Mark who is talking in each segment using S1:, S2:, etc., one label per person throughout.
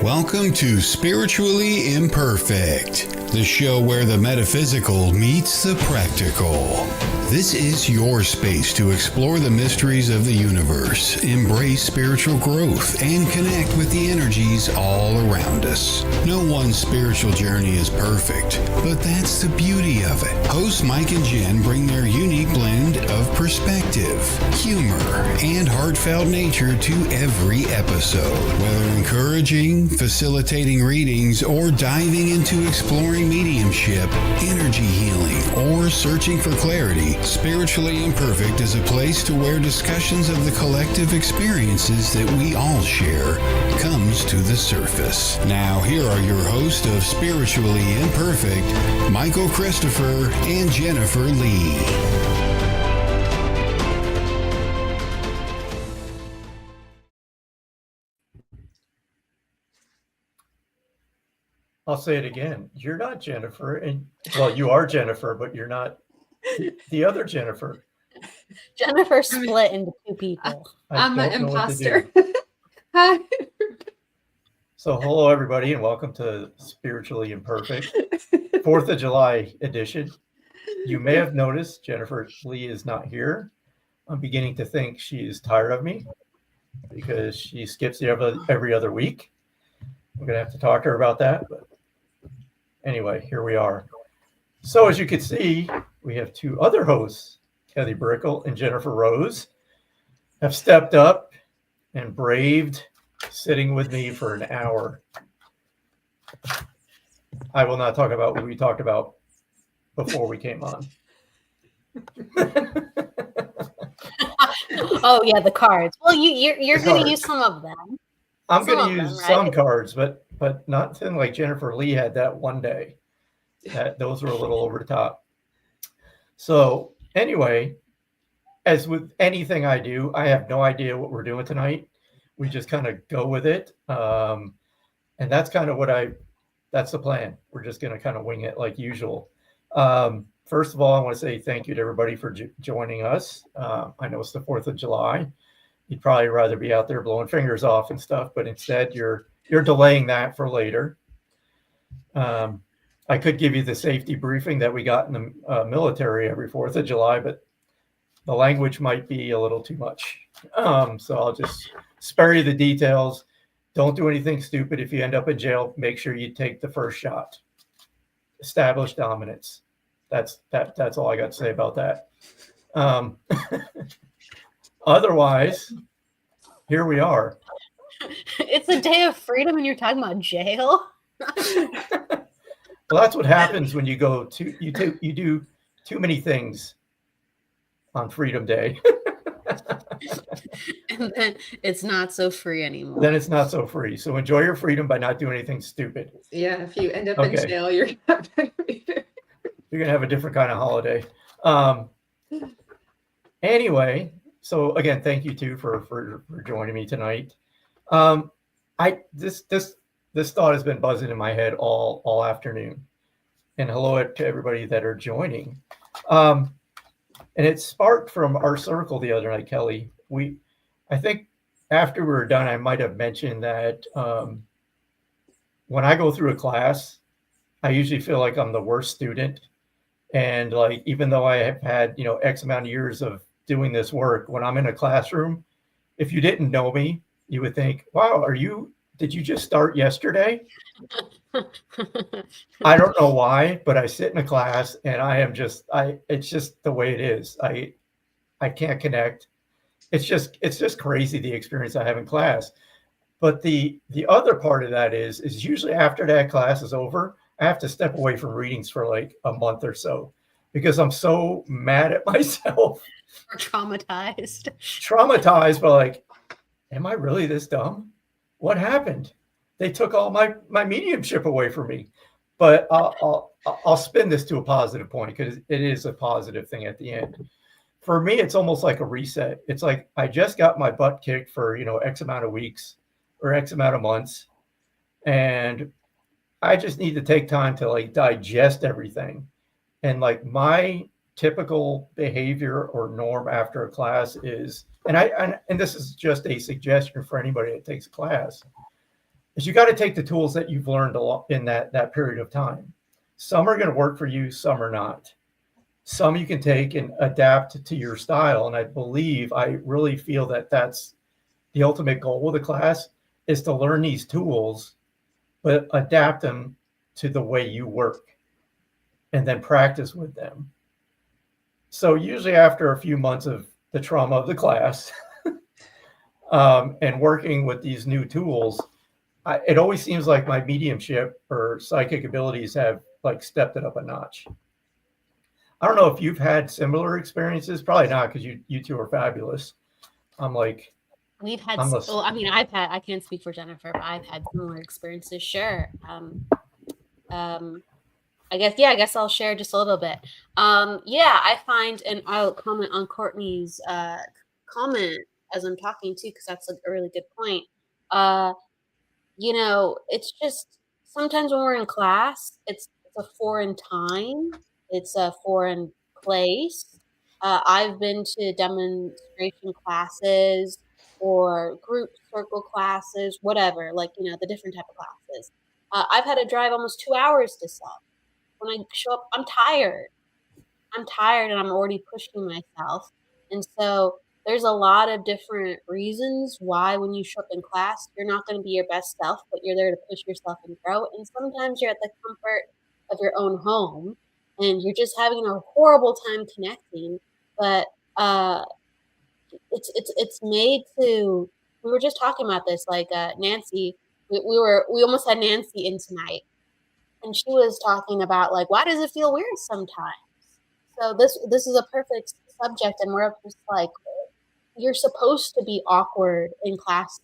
S1: Welcome to Spiritually Imperfect, the show where the metaphysical meets the practical. This is your space to explore the mysteries of the universe, embrace spiritual growth, and connect with the energies all around us. No one spiritual journey is perfect, but that's the beauty of it. Hosts Mike and Jen bring their unique blend of perspective, humor, and heartfelt nature to every episode. Whether encouraging, facilitating readings, or diving into exploring mediumship, energy healing, or searching for clarity, Spiritually Imperfect is a place to where discussions of the collective experiences that we all share comes to the surface. Now, here are your hosts of Spiritually Imperfect, Michael Christopher and Jennifer Lee.
S2: I'll say it again. You're not Jennifer, and well, you are Jennifer, but you're not the other Jennifer.
S3: Jennifer split into two people.
S4: I'm an imposter. Hi.
S2: So hello, everybody, and welcome to Spiritually Imperfect, 4th of July edition. You may have noticed Jennifer Lee is not here. I'm beginning to think she is tired of me because she skips every other week. I'm going to have to talk to her about that. But anyway, here we are. So as you can see, we have two other hosts, Kelly Brickel and Jennifer Rose, have stepped up and braved sitting with me for an hour. I will not talk about what we talked about before we came on.
S3: Oh yeah, the cards. Well, you're going to use some of them.
S2: I'm going to use some cards, but not something like Jennifer Lee had that one day. Those were a little over the top. So anyway, as with anything I do, I have no idea what we're doing tonight. We just kind of go with it. And that's kind of that's the plan. We're just going to kind of wing it like usual. First of all, I want to say thank you to everybody for joining us. I know it's the 4th of July. You'd probably rather be out there blowing fingers off and stuff, but instead you're delaying that for later. I could give you the safety briefing that we got in the military every 4th of July, but the language might be a little too much. So I'll just spare you the details. Don't do anything stupid. If you end up in jail, make sure you take the first shot. Establish dominance. That's all I got to say about that. Otherwise, here we are.
S3: It's a day of freedom and you're talking about jail?
S2: Well, that's what happens when you you do too many things on Freedom Day.
S3: And then it's not so free anymore.
S2: Then it's not so free. So enjoy your freedom by not doing anything stupid.
S4: Yeah, if you end up in jail, you're going
S2: to have a different kind of holiday. Anyway, so again, thank you too for joining me tonight. This thought has been buzzing in my head all afternoon. And hello to everybody that are joining. And it sparked from our circle the other night, Kelly. I think after we were done, I might have mentioned that when I go through a class, I usually feel like I'm the worst student. And like, even though I have had, X amount of years of doing this work, when I'm in a classroom, if you didn't know me, you would think, wow, did you just start yesterday? I don't know why, but I sit in a class and it's just the way it is. I can't connect. It's just crazy, the experience I have in class. But the other part of that is usually after that class is over, I have to step away from readings for like a month or so because I'm so mad at myself.
S3: Or traumatized,
S2: but like, am I really this dumb? What happened? They took all my mediumship away from me. But I'll spin this to a positive point because it is a positive thing at the end. For me, it's almost like a reset. It's like I just got my butt kicked for X amount of weeks or X amount of months, and I just need to take time to like digest everything. And like my typical behavior or norm after a class is, and this is just a suggestion for anybody that takes a class. is you got to take the tools that you've learned a lot in that period of time. Some are going to work for you, some are not. Some you can take and adapt to your style. And I really feel that that's the ultimate goal of the class, is to learn these tools, but adapt them to the way you work and then practice with them. So usually after a few months of the trauma of the class and working with these new tools, it always seems like my mediumship or psychic abilities have like stepped it up a notch. I don't know if you've had similar experiences. Probably not, because you two are fabulous.
S3: We've had, well, I mean, I can't speak for Jennifer, but I've had similar experiences. Sure. I guess I'll share just a little bit. I find, and I'll comment on Courtney's comment as I'm talking too, because that's a really good point. It's just sometimes when we're in class, it's a foreign time, it's a foreign place. I've been to demonstration classes or group circle classes, whatever, the different type of classes. I've had to drive almost 2 hours to sub. When I show up, I'm tired and I'm already pushing myself. And so there's a lot of different reasons why when you show up in class, you're not going to be your best self, but you're there to push yourself and grow. And sometimes you're at the comfort of your own home and you're just having a horrible time connecting. But it's made to, we were just talking about this, Nancy, we almost had Nancy in tonight. And she was talking about why does it feel weird sometimes? So this is a perfect subject, and we're just you're supposed to be awkward in class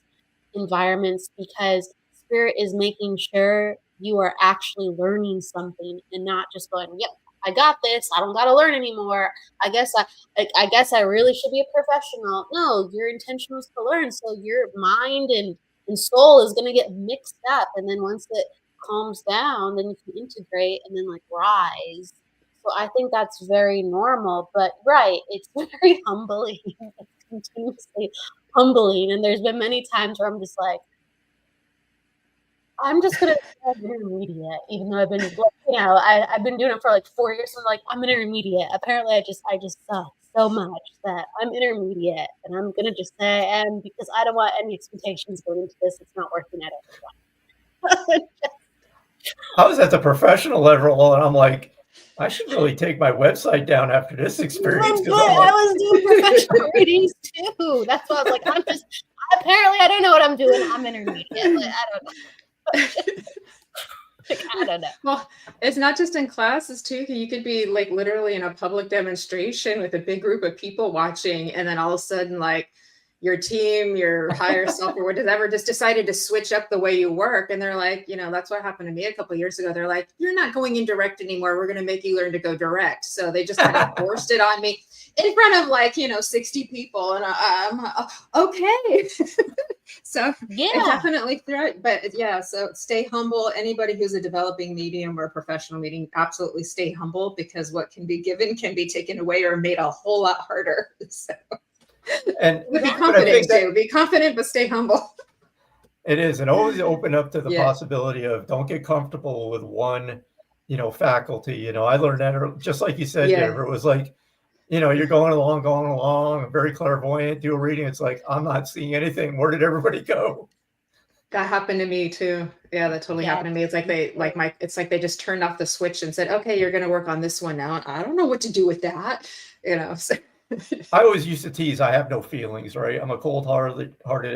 S3: environments because spirit is making sure you are actually learning something and not just going, yep, I got this, I don't got to learn anymore. I guess I really should be a professional. No, your intention was to learn, so your mind and soul is going to get mixed up, and then once it calms down, then you can integrate and then rise. So I think that's very normal, but it's very humbling. It's continuously humbling. And there's been many times where I'm just I'm just going to be intermediate, even though I've been, I've been doing it for 4 years. So I'm an intermediate. Apparently I just suck so much that I'm intermediate, and I'm going to just say I am, because I don't want any expectations going into this. It's not working at everyone.
S2: I was at the professional level, and I'm I should really take my website down after this experience.
S3: I was doing professional readings too. That's why I was apparently I don't know what I'm doing. I'm intermediate. I don't know. I don't know.
S4: Well, it's not just in classes too. You could be literally in a public demonstration with a big group of people watching, and then all of a sudden your team, your higher self, or whatever, just decided to switch up the way you work. And they're that's what happened to me a couple of years ago. They're you're not going indirect anymore. We're going to make you learn to go direct. So they just kind of forced it on me in front of 60 people. And I'm okay. So
S3: yeah,
S4: it definitely but yeah, so stay humble. Anybody who's a developing medium or a professional medium, absolutely stay humble, because what can be given can be taken away or made a whole lot harder. So.
S2: And
S4: be confident too. Be confident, but stay humble.
S2: It is, and always open up to the possibility of, don't get comfortable with one, faculty. I learned that just like you said, Jennifer. It was you're going along, very clairvoyant, do a reading. It's I'm not seeing anything. Where did everybody go?
S4: That happened to me too. Yeah, that totally happened to me. It's they just turned off the switch and said, okay, you're going to work on this one now. And I don't know what to do with that. So.
S2: I always used to tease, I have no feelings, right? I'm a cold-hearted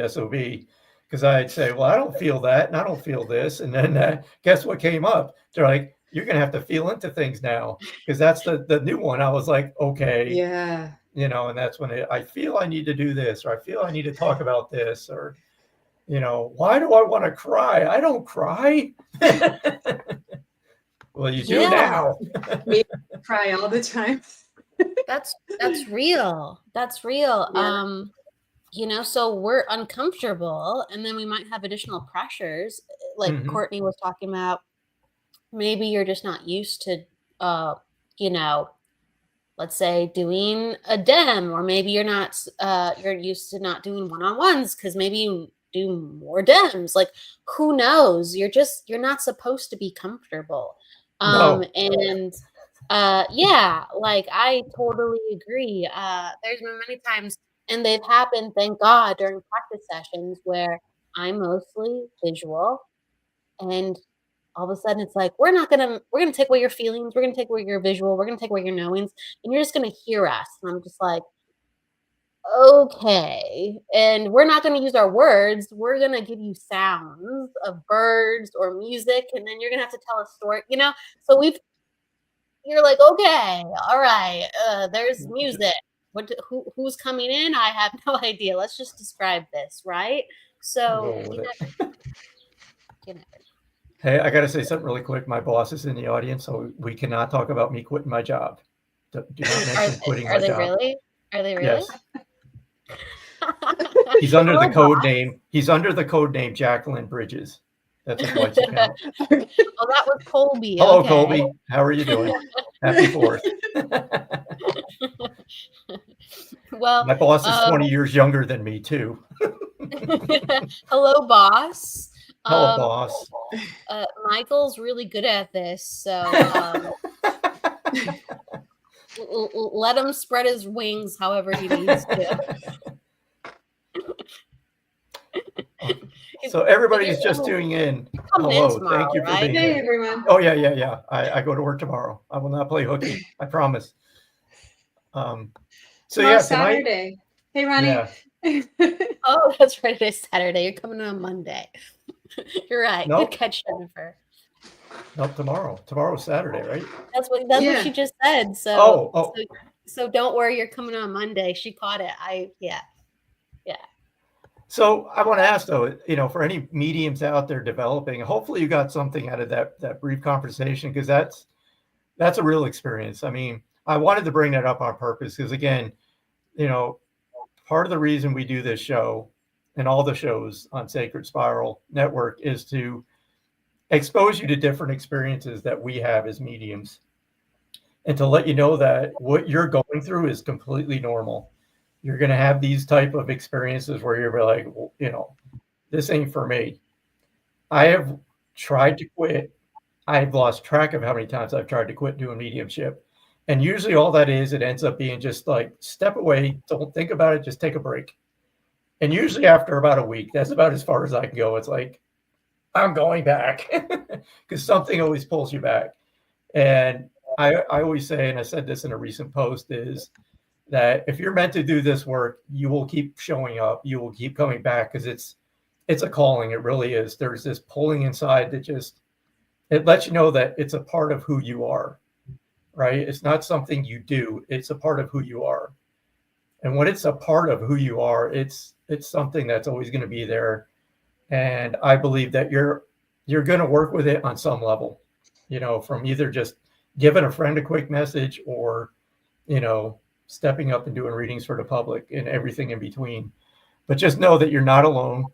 S2: SOB, because I'd say, well, I don't feel that, and I don't feel this. And then guess what came up? They're you're going to have to feel into things now, because that's the new one. I was okay.
S4: Yeah.
S2: And that's when I feel I need to do this, or I feel I need to talk about this, or, why do I want to cry? I don't cry. Well, you do now.
S4: Me cry all the time.
S3: That's real. That's real.
S4: Yeah.
S3: So we're uncomfortable, and then we might have additional pressures, Courtney was talking about. Maybe you're just not used to let's say doing a dem, or maybe you're used to not doing one-on-ones, because maybe you do more DEMs. Like, who knows? You're not supposed to be comfortable.
S2: No.
S3: And yeah, like I totally agree. There's been many times, and they've happened, thank God, during practice sessions where I'm mostly visual, and all of a sudden it's like, we're gonna take away your feelings, we're gonna take away your visual, we're gonna take away your knowings, and you're just gonna hear us. And I'm just like, okay. And we're not gonna use our words, we're gonna give you sounds of birds or music, and then you're gonna have to tell a story, So you're like, okay, all right, there's music. Who's coming in? I have no idea. Let's just describe this, right? So
S2: Roll with it.
S3: you never
S2: Hey, I got to say something really quick. My boss is in the audience, so we cannot talk about me quitting my job. Do not mention quitting my job.
S3: Really? Are they really?
S2: Yes. He's under the
S3: Hello,
S2: code
S3: boss.
S2: name. He's under the code name Jacqueline Bridges. That's his wife's account.
S3: Oh, that was Colby.
S2: Hello,
S3: Okay.
S2: Colby. How are you doing? Happy 4th.
S3: Well,
S2: My boss is 20 years younger than me, too.
S3: hello, boss.
S2: Hello, boss.
S3: Michael's really good at this, so let him spread his wings however he needs to.
S2: So everybody's just tuning in. Hello,
S3: tomorrow,
S2: thank you for
S3: right?
S2: being
S4: Hey,
S2: here.
S4: everyone.
S2: Oh, yeah. I go to work tomorrow. I will not play hooky. I promise. So
S4: Tomorrow's
S2: yeah, tonight.
S4: Saturday. Hey, Ronnie.
S2: Yeah.
S3: Oh, that's right. It is Saturday. You're coming on Monday. You're right.
S2: Nope.
S3: Good catch, Jennifer.
S2: Nope, tomorrow. Tomorrow's Saturday, right?
S3: That's what
S4: Yeah.
S3: she just said. So,
S2: Oh.
S3: so don't worry. You're coming on Monday. She caught it. Yeah.
S2: So I want to ask though, for any mediums out there developing, hopefully you got something out of that brief conversation, because that's a real experience. I mean, I wanted to bring that up on purpose because, again, part of the reason we do this show and all the shows on Sacred Spiral Network is to expose you to different experiences that we have as mediums, and to let you know that what you're going through is completely normal. You're going to have these type of experiences where you're like, well, this ain't for me. I have tried to quit. I've lost track of how many times I've tried to quit doing mediumship. And usually all that is, it ends up being just like, step away, don't think about it, just take a break. And usually after about a week, that's about as far as I can go. It's like, I'm going back, because something always pulls you back. And I always say, and I said this in a recent post, is that if you're meant to do this work, you will keep showing up, you will keep coming back, because it's a calling. It really is. There's this pulling inside that it lets you know that it's a part of who you are, right? It's not something you do. It's a part of who you are. And when it's a part of who you are, it's something that's always going to be there. And I believe that you're going to work with it on some level, from either just giving a friend a quick message or, stepping up and doing readings for the public and everything in between. But just know that you're not alone.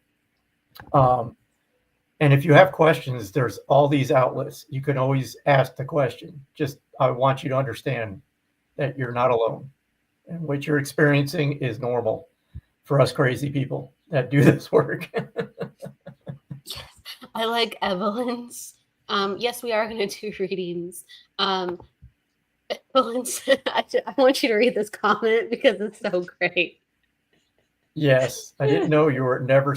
S2: And if you have questions, there's all these outlets. You can always ask the question. Just, I want you to understand that you're not alone. And what you're experiencing is normal for us crazy people that do this work.
S3: Yes, I like Evelyn's. Yes, we are going to do readings. Evelyn's, I want you to read this comment because it's so great.
S2: Yes, I didn't know you were never.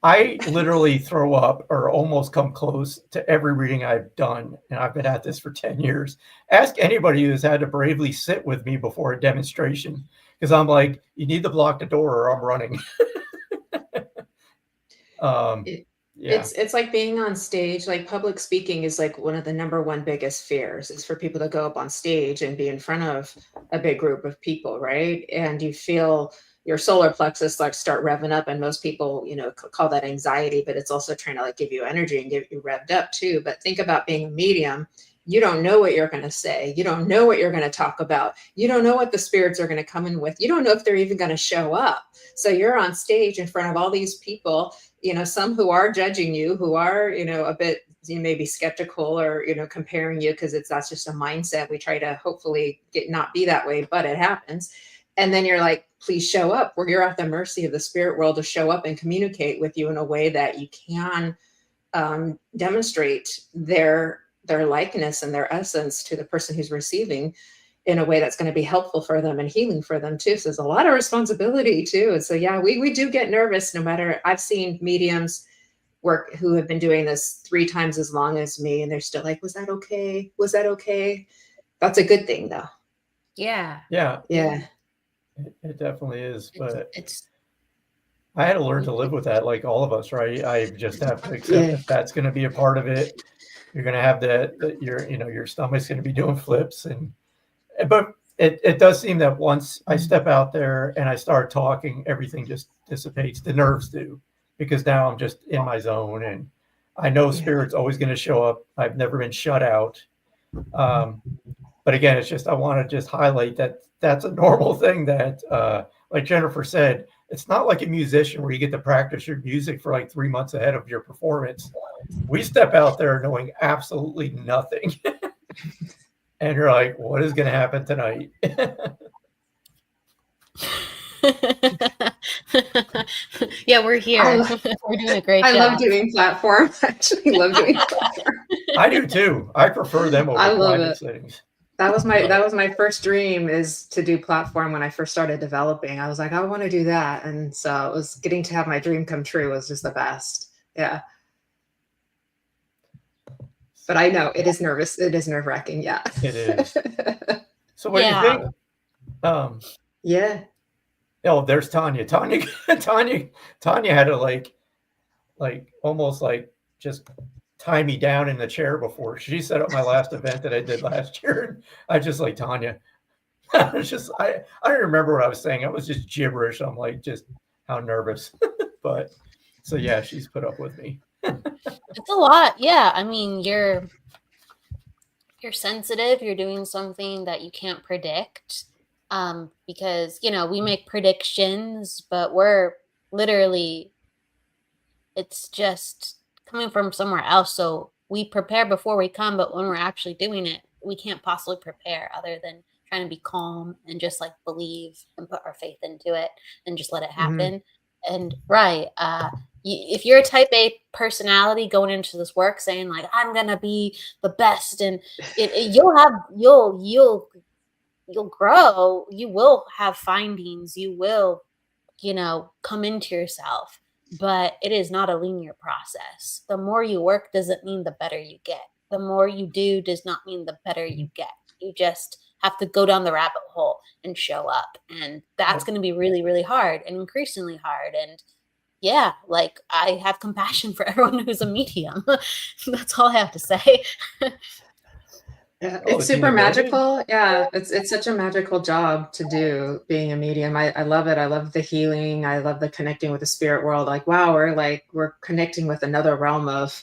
S2: I literally throw up or almost come close to every reading I've done, and I've been at this for 10 years. Ask anybody who's had to bravely sit with me before a demonstration, because I'm like, you need to block the door or I'm running. Yeah.
S4: It's like being on stage. Like, public speaking is like one of the number one biggest fears, is for people to go up on stage and be in front of a big group of people, right? And you feel your solar plexus like start revving up, and most people, call that anxiety, but it's also trying to like give you energy and get you revved up too. But think about being a medium. You don't know what you're going to say. You don't know what you're going to talk about. You don't know what the spirits are going to come in with. You don't know if they're even going to show up. So you're on stage in front of all these people, some who are judging you, who are, a bit, maybe skeptical or, comparing you, because that's just a mindset. We try to hopefully not be that way, but it happens. And then you're like, please show up, where you're at the mercy of the spirit world to show up and communicate with you in a way that you can demonstrate their likeness and their essence to the person who's receiving in a way that's going to be helpful for them and healing for them too. So there's a lot of responsibility too. And so, yeah, we do get nervous no matter. I've seen mediums work who have been doing this 3 times as long as me, and they're still like, was that okay? Was that okay? That's a good thing though.
S3: Yeah.
S2: Yeah.
S4: Yeah.
S2: It definitely is. But
S3: It's
S2: I had to learn to live with that, like all of us, right? I just have to accept that that's going to be a part of it. You're going to have that your stomach's going to be doing flips, but it does seem that once I step out there and I start talking, everything just dissipates. The nerves do, because now I'm just in my zone, and I know Spirit's always going to show up. I've never been shut out. But again, it's just, I want to just highlight that that's a normal thing that, like Jennifer said, it's not like a musician where you get to practice your music for like 3 months ahead of your performance. We step out there knowing absolutely nothing. And you're like, what is going to happen tonight?
S3: Yeah, we're here. We're doing a great job.
S4: I love doing platform. I actually love doing platform.
S2: I do too. I prefer them over private settings.
S4: That was my first dream, is to do platform when I first started developing. I was like, I want to do that. And so it was getting to have my dream come true was just the best. Yeah. But I know it is nervous. It is nerve-wracking. Yeah.
S2: It is. So what do you think?
S4: Yeah.
S2: Oh, there's Tanya. Tanya had to like almost like just tie me down in the chair before she set up my last event that I did last year. I just like, Tanya, I don't remember what I was saying. I was just gibberish. I'm like, just how nervous. But so yeah, she's put up with me.
S3: It's a lot. Yeah. I mean, you're sensitive. You're doing something that you can't predict. Because, we make predictions, but we're literally, it's just coming from somewhere else. So we prepare before we come, but when we're actually doing it, we can't possibly prepare other than trying to be calm and just like believe and put our faith into it and just let it happen. Mm-hmm. And if you're a type A personality going into this work saying like, I'm going to be the best, and you'll grow, you will have findings, you will, come into yourself, but it is not a linear process. The more you work doesn't mean the better you get. The more you do does not mean the better you get. You just have to go down the rabbit hole and show up. And that's going to be really, really hard and increasingly hard. And yeah, like I have compassion for everyone who's a medium. That's all I have to say.
S4: Yeah, it's super magical. Yeah, it's such a magical job to do, being a medium. I love it. I love the healing. I love the connecting with the spirit world. Like, wow, we're connecting with another realm of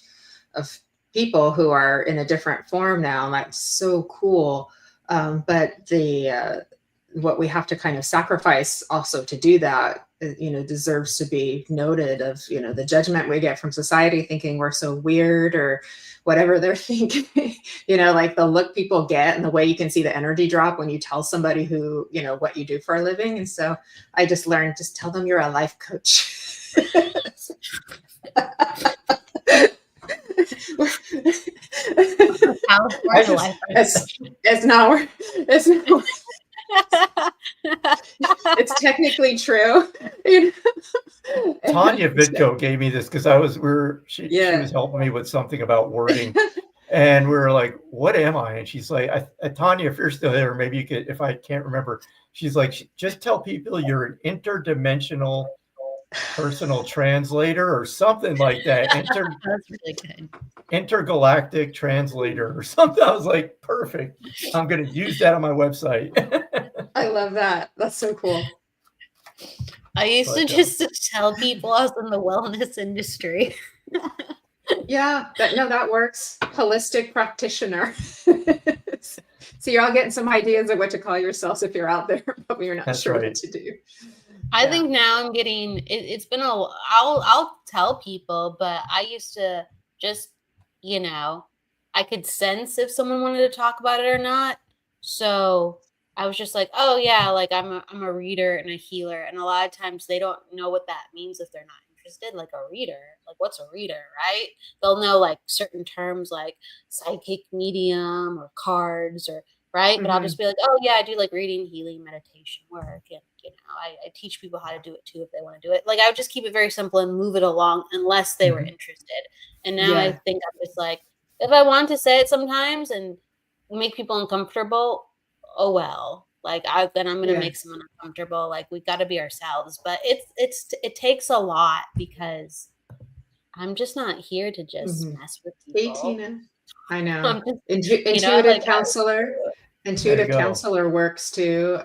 S4: people who are in a different form now. That's so cool. But what we have to kind of sacrifice also to do that, deserves to be noted, of, the judgment we get from society thinking we're so weird or whatever they're thinking, like the look people get and the way you can see the energy drop when you tell somebody who, what you do for a living. And so I just learned, just tell them you're a life coach. It's technically true.
S2: Tanya Vitko gave me this because she was helping me with something about wording, and we were like, "What am I?" And she's like, "Tanya, if you're still there, maybe you could. If I can't remember, she's like, just tell people you're an interdimensional personal translator or something like that.
S3: That's really good.
S2: Intergalactic translator or something." I was like, perfect. I'm going to use that on my website.
S4: I love that. That's so cool.
S3: I used to just tell people I was in the wellness industry.
S4: Yeah, that works. Holistic practitioner. So you're all getting some ideas of what to call yourselves if you're out there, but we're not sure what to do.
S3: I think now I'm getting, it's been I'll tell people, but I used to just, I could sense if someone wanted to talk about it or not. So I was just like, oh yeah, like I'm a reader and a healer, and a lot of times they don't know what that means if they're not interested. Like a reader, like what's a reader, right? They'll know like certain terms like psychic medium or cards or right, but I'll just be like, oh yeah, I do like reading, healing, meditation work, and I teach people how to do it too if they want to do it. Like I would just keep it very simple and move it along unless they were interested. And now I think I'm just like, if I want to say it sometimes and make people uncomfortable, oh well, like then I'm gonna make someone uncomfortable. Like we got to be ourselves, but it takes a lot because I'm just not here to just mess with people.
S4: Hey, Tina. I know.
S3: Just,
S4: Intuitive counselor. Intuitive counselor works too.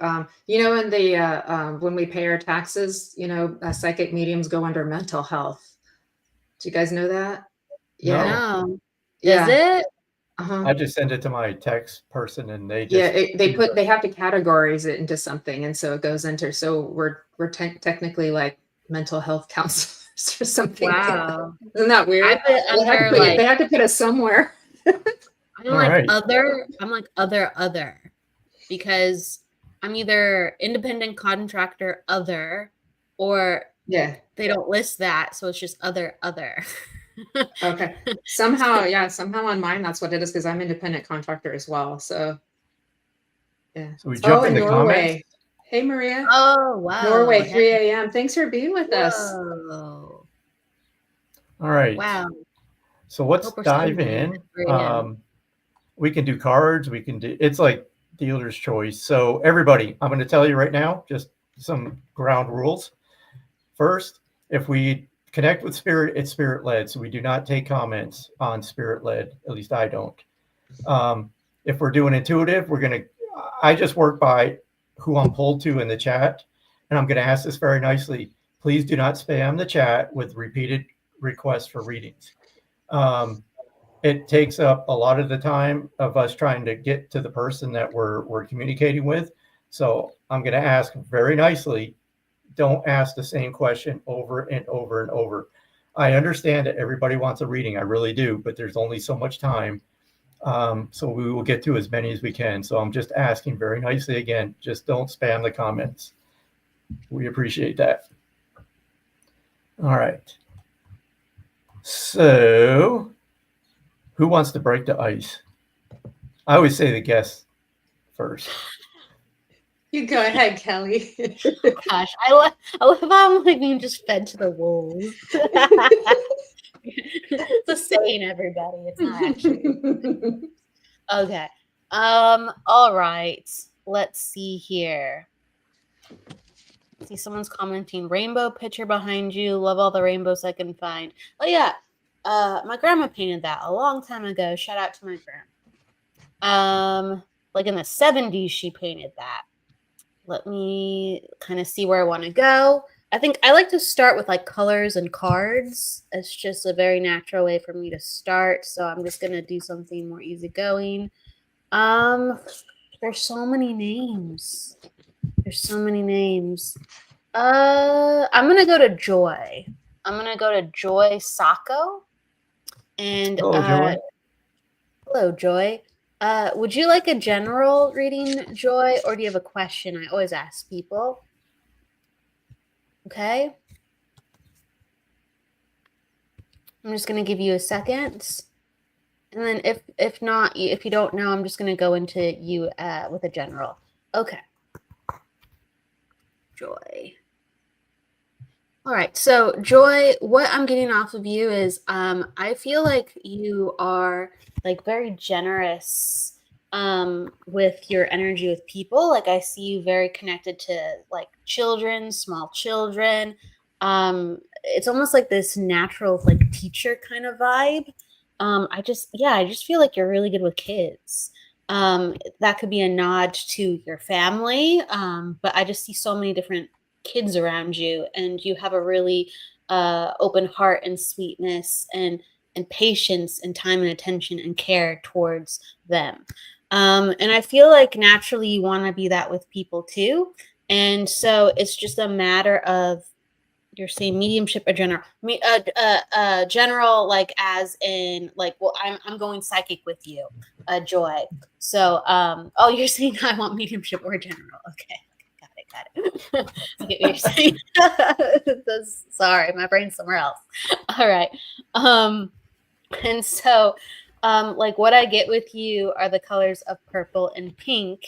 S4: In the when we pay our taxes, psychic mediums go under mental health. Do you guys know that?
S3: Yeah. No. Is it?
S2: I just send it to my text person, and they just
S4: they have to categorize it into something, and so it goes into. So we're technically like mental health counselors or something.
S3: Wow,
S4: isn't that weird? They had to put us somewhere.
S3: I'm like other. I'm like other because I'm either independent contractor or they don't list that, so it's just other.
S4: Okay. Somehow on mine, that's what it is because I'm independent contractor as well. So yeah.
S2: So we jump in the comments.
S4: Hey Maria.
S3: Oh wow.
S4: Norway, 3 a.m. Thanks for being with us.
S2: All right.
S3: Wow.
S2: So let's dive in. We can do cards. We can do. It's like dealer's choice. So everybody, I'm going to tell you right now, just some ground rules. First, if we connect with spirit, it's spirit led. So we do not take comments on spirit led. At least I don't. If we're doing intuitive, I just work by who I'm pulled to in the chat. And I'm going to ask this very nicely. Please do not spam the chat with repeated requests for readings. It takes up a lot of the time of us trying to get to the person that we're communicating with. So I'm going to ask very nicely, don't ask the same question over and over and over. I understand that everybody wants a reading. I really do, but there's only so much time. So we will get to as many as we can. So I'm just asking very nicely again, just don't spam the comments. We appreciate that. All right. So who wants to break the ice? I always say the guest first.
S4: You go ahead, Kelly.
S3: Gosh, I love how I'm like being just fed to the wolves. It's a saying, everybody. It's not actually. Okay. All right. Let's see here. See, someone's commenting rainbow picture behind you. Love all the rainbows I can find. Oh yeah. My grandma painted that a long time ago. Shout out to my grandma. Like in the 70s, she painted that. Let me kind of see where I want to go. I think I like to start with like colors and cards. It's just a very natural way for me to start. So I'm just going to do something more easygoing. There's so many names. I'm going to go to Joy. I'm going to go to Joy Sacco. And
S2: hello, Joy.
S3: Hello, Joy. Would you like a general reading, Joy, or do you have a question? I always ask people. Okay. I'm just going to give you a second. And then if not, if you don't know, I'm just going to go into you with a general. Okay. Joy. All right. So, Joy, what I'm getting off of you is I feel like you are like very generous with your energy with people. Like I see you very connected to like children, small children. It's almost like this natural like teacher kind of vibe. I just feel like you're really good with kids. That could be a nod to your family. But I just see so many different kids around you, and you have a really open heart and sweetness and patience and time and attention and care towards them. And I feel like naturally you want to be that with people too. And so it's just a matter of you're saying mediumship or general, general, like as in like, well, I'm going psychic with you, Joy. So, oh, you're saying I want mediumship or general. Okay. Got it. I get what you're saying. Sorry, my brain's somewhere else. All right. And so, like what I get with you are the colors of purple and pink.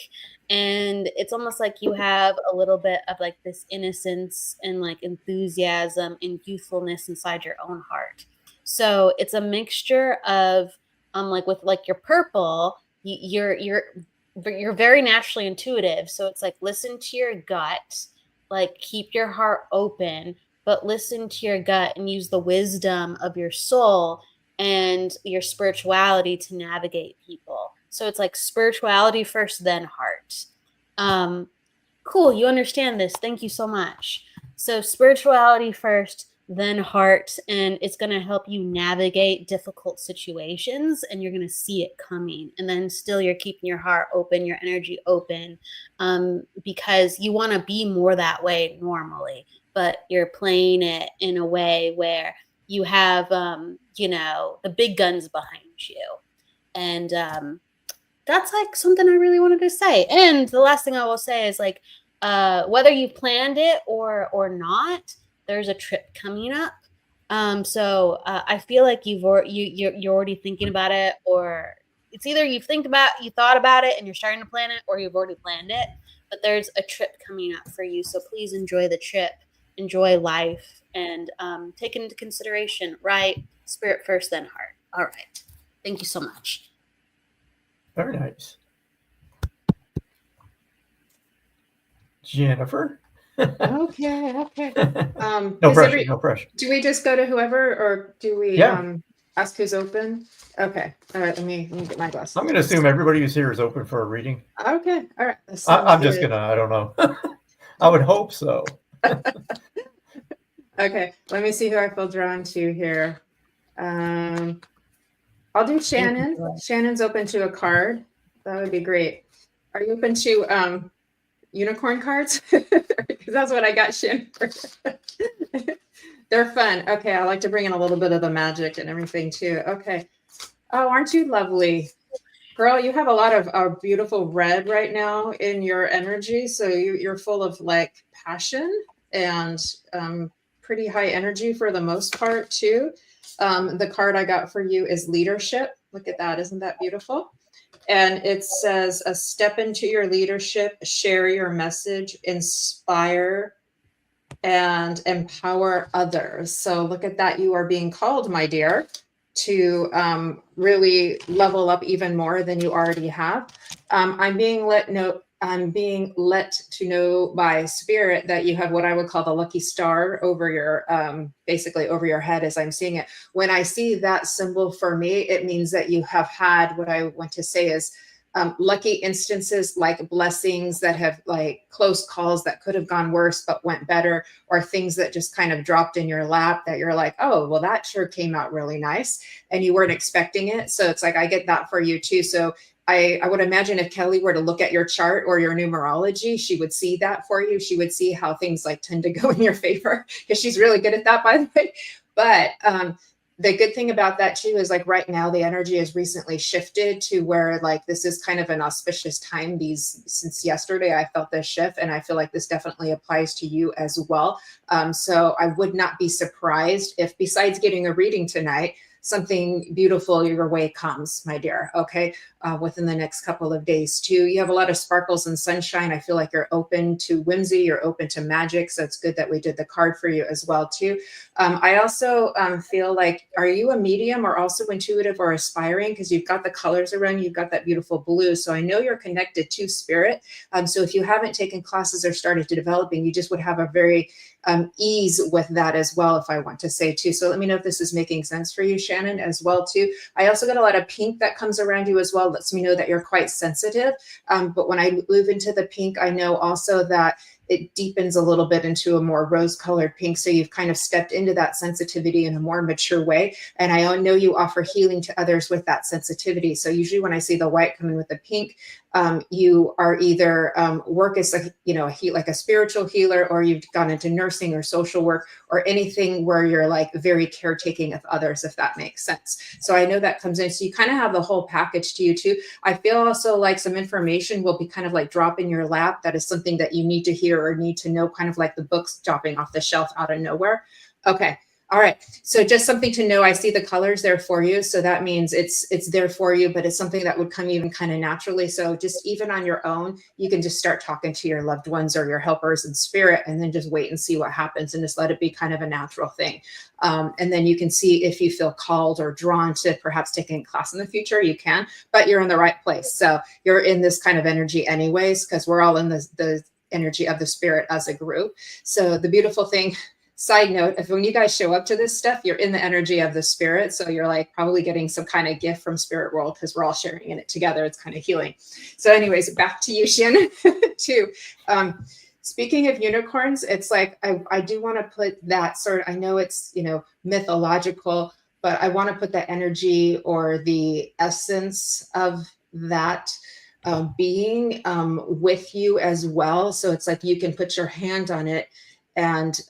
S3: And it's almost like you have a little bit of like this innocence and like enthusiasm and youthfulness inside your own heart. So it's a mixture of like with like your purple, you're very naturally intuitive. So it's like listen to your gut, like keep your heart open, but listen to your gut and use the wisdom of your soul and your spirituality to navigate people. So it's like spirituality first, then heart. Cool. You understand this. Thank you so much. So spirituality first, then heart, and it's going to help you navigate difficult situations, and you're going to see it coming. And then still you're keeping your heart open, your energy open, because you want to be more that way normally, but you're playing it in a way where you have, the big guns behind you. And that's like something I really wanted to say. And the last thing I will say is like, whether you planned it or not, there's a trip coming up. So I feel like you're already thinking about it, or it's either you thought about it and you're starting to plan it, or you've already planned it. But there's a trip coming up for you. So please enjoy the trip, enjoy life, and take into consideration, right? Spirit first, then heart. All right. Thank you so much.
S2: Very nice. Jennifer?
S4: Okay.
S2: No pressure, no pressure.
S4: Do we just go to whoever, or do we ask who's open? Okay. All right. Let me get my glasses.
S2: I'm going to assume everybody who's here is open for a reading.
S4: Okay. All right.
S2: I'm just going to, I don't know. I would hope so.
S4: Okay. Let me see who I feel drawn to here. I'll do Shannon. Shannon's open to a card. That would be great. Are you open to unicorn cards? Because that's what I got, Shannon. They're fun. Okay, I like to bring in a little bit of the magic and everything too. Okay. Oh, aren't you lovely? Girl, you have a lot of beautiful red right now in your energy. So you're full of like passion and pretty high energy for the most part too. The card I got for you is leadership. Look at that. Isn't that beautiful? And it says, step into your leadership, share your message, inspire, and empower others. So look at that. You are being called, my dear, to really level up even more than you already have. I'm being let to know by spirit that you have what I would call the lucky star over your, basically over your head as I'm seeing it. When I see that symbol for me, it means that you have had what I want to say is lucky instances, like blessings that have like close calls that could have gone worse, but went better, or things that just kind of dropped in your lap that you're like, oh, well, that sure came out really nice. And you weren't expecting it. So it's like, I get that for you too. So I would imagine if Kelly were to look at your chart or your numerology, she would see that for you. She would see how things like tend to go in your favor, because she's really good at that, by the way. But the good thing about that too is like right now the energy has recently shifted to where like this is kind of an auspicious time. Since yesterday I felt this shift, and I feel like this definitely applies to you as well. So I would not be surprised if, besides getting a reading tonight, something beautiful your way comes, my dear. Okay. Within the next couple of days too. You have a lot of sparkles and sunshine. I feel like you're open to whimsy. You're open to magic. So it's good that we did the card for you as well too. I also feel like, are you a medium or also intuitive or aspiring? Because you've got the colors around you. You've got that beautiful blue. So I know you're connected to spirit. So if you haven't taken classes or started to developing, you just would have a very ease with that as well, if I want to say too. So let me know if this is making sense for you, Shannon, as well too. I also got a lot of pink that comes around you as well. Lets me know that you're quite sensitive. But when I move into the pink, I know also that it deepens a little bit into a more rose-colored pink. So you've kind of stepped into that sensitivity in a more mature way. And I know you offer healing to others with that sensitivity. So usually when I see the white come in with the pink, you are either work as like a spiritual healer, or you've gone into nursing or social work or anything where you're like very caretaking of others, if that makes sense. So I know that comes in. So you kind of have the whole package to you too. I feel also like some information will be kind of like drop in your lap. That is something that you need to hear or need to know, kind of like the books dropping off the shelf out of nowhere. Okay. All right. So just something to know. I see the colors there for you. So that means it's there for you, but it's something that would come even kind of naturally. So just even on your own, you can just start talking to your loved ones or your helpers in spirit, and then just wait and see what happens, and just let it be kind of a natural thing. And then you can see if you feel called or drawn to perhaps taking a class in the future, you can, but you're in the right place. So you're in this kind of energy anyways, because we're all in the energy of the spirit as a group. So the beautiful thing, side note, if when you guys show up to this stuff, you're in the energy of the spirit. So you're like probably getting some kind of gift from spirit world, because we're all sharing in it together. It's kind of healing. So anyways, back to you, Shannon, too. Speaking of unicorns, it's like, I do want to put that sort of, I know it's, mythological, but I want to put the energy or the essence of that being with you as well. So it's like you can put your hand on it and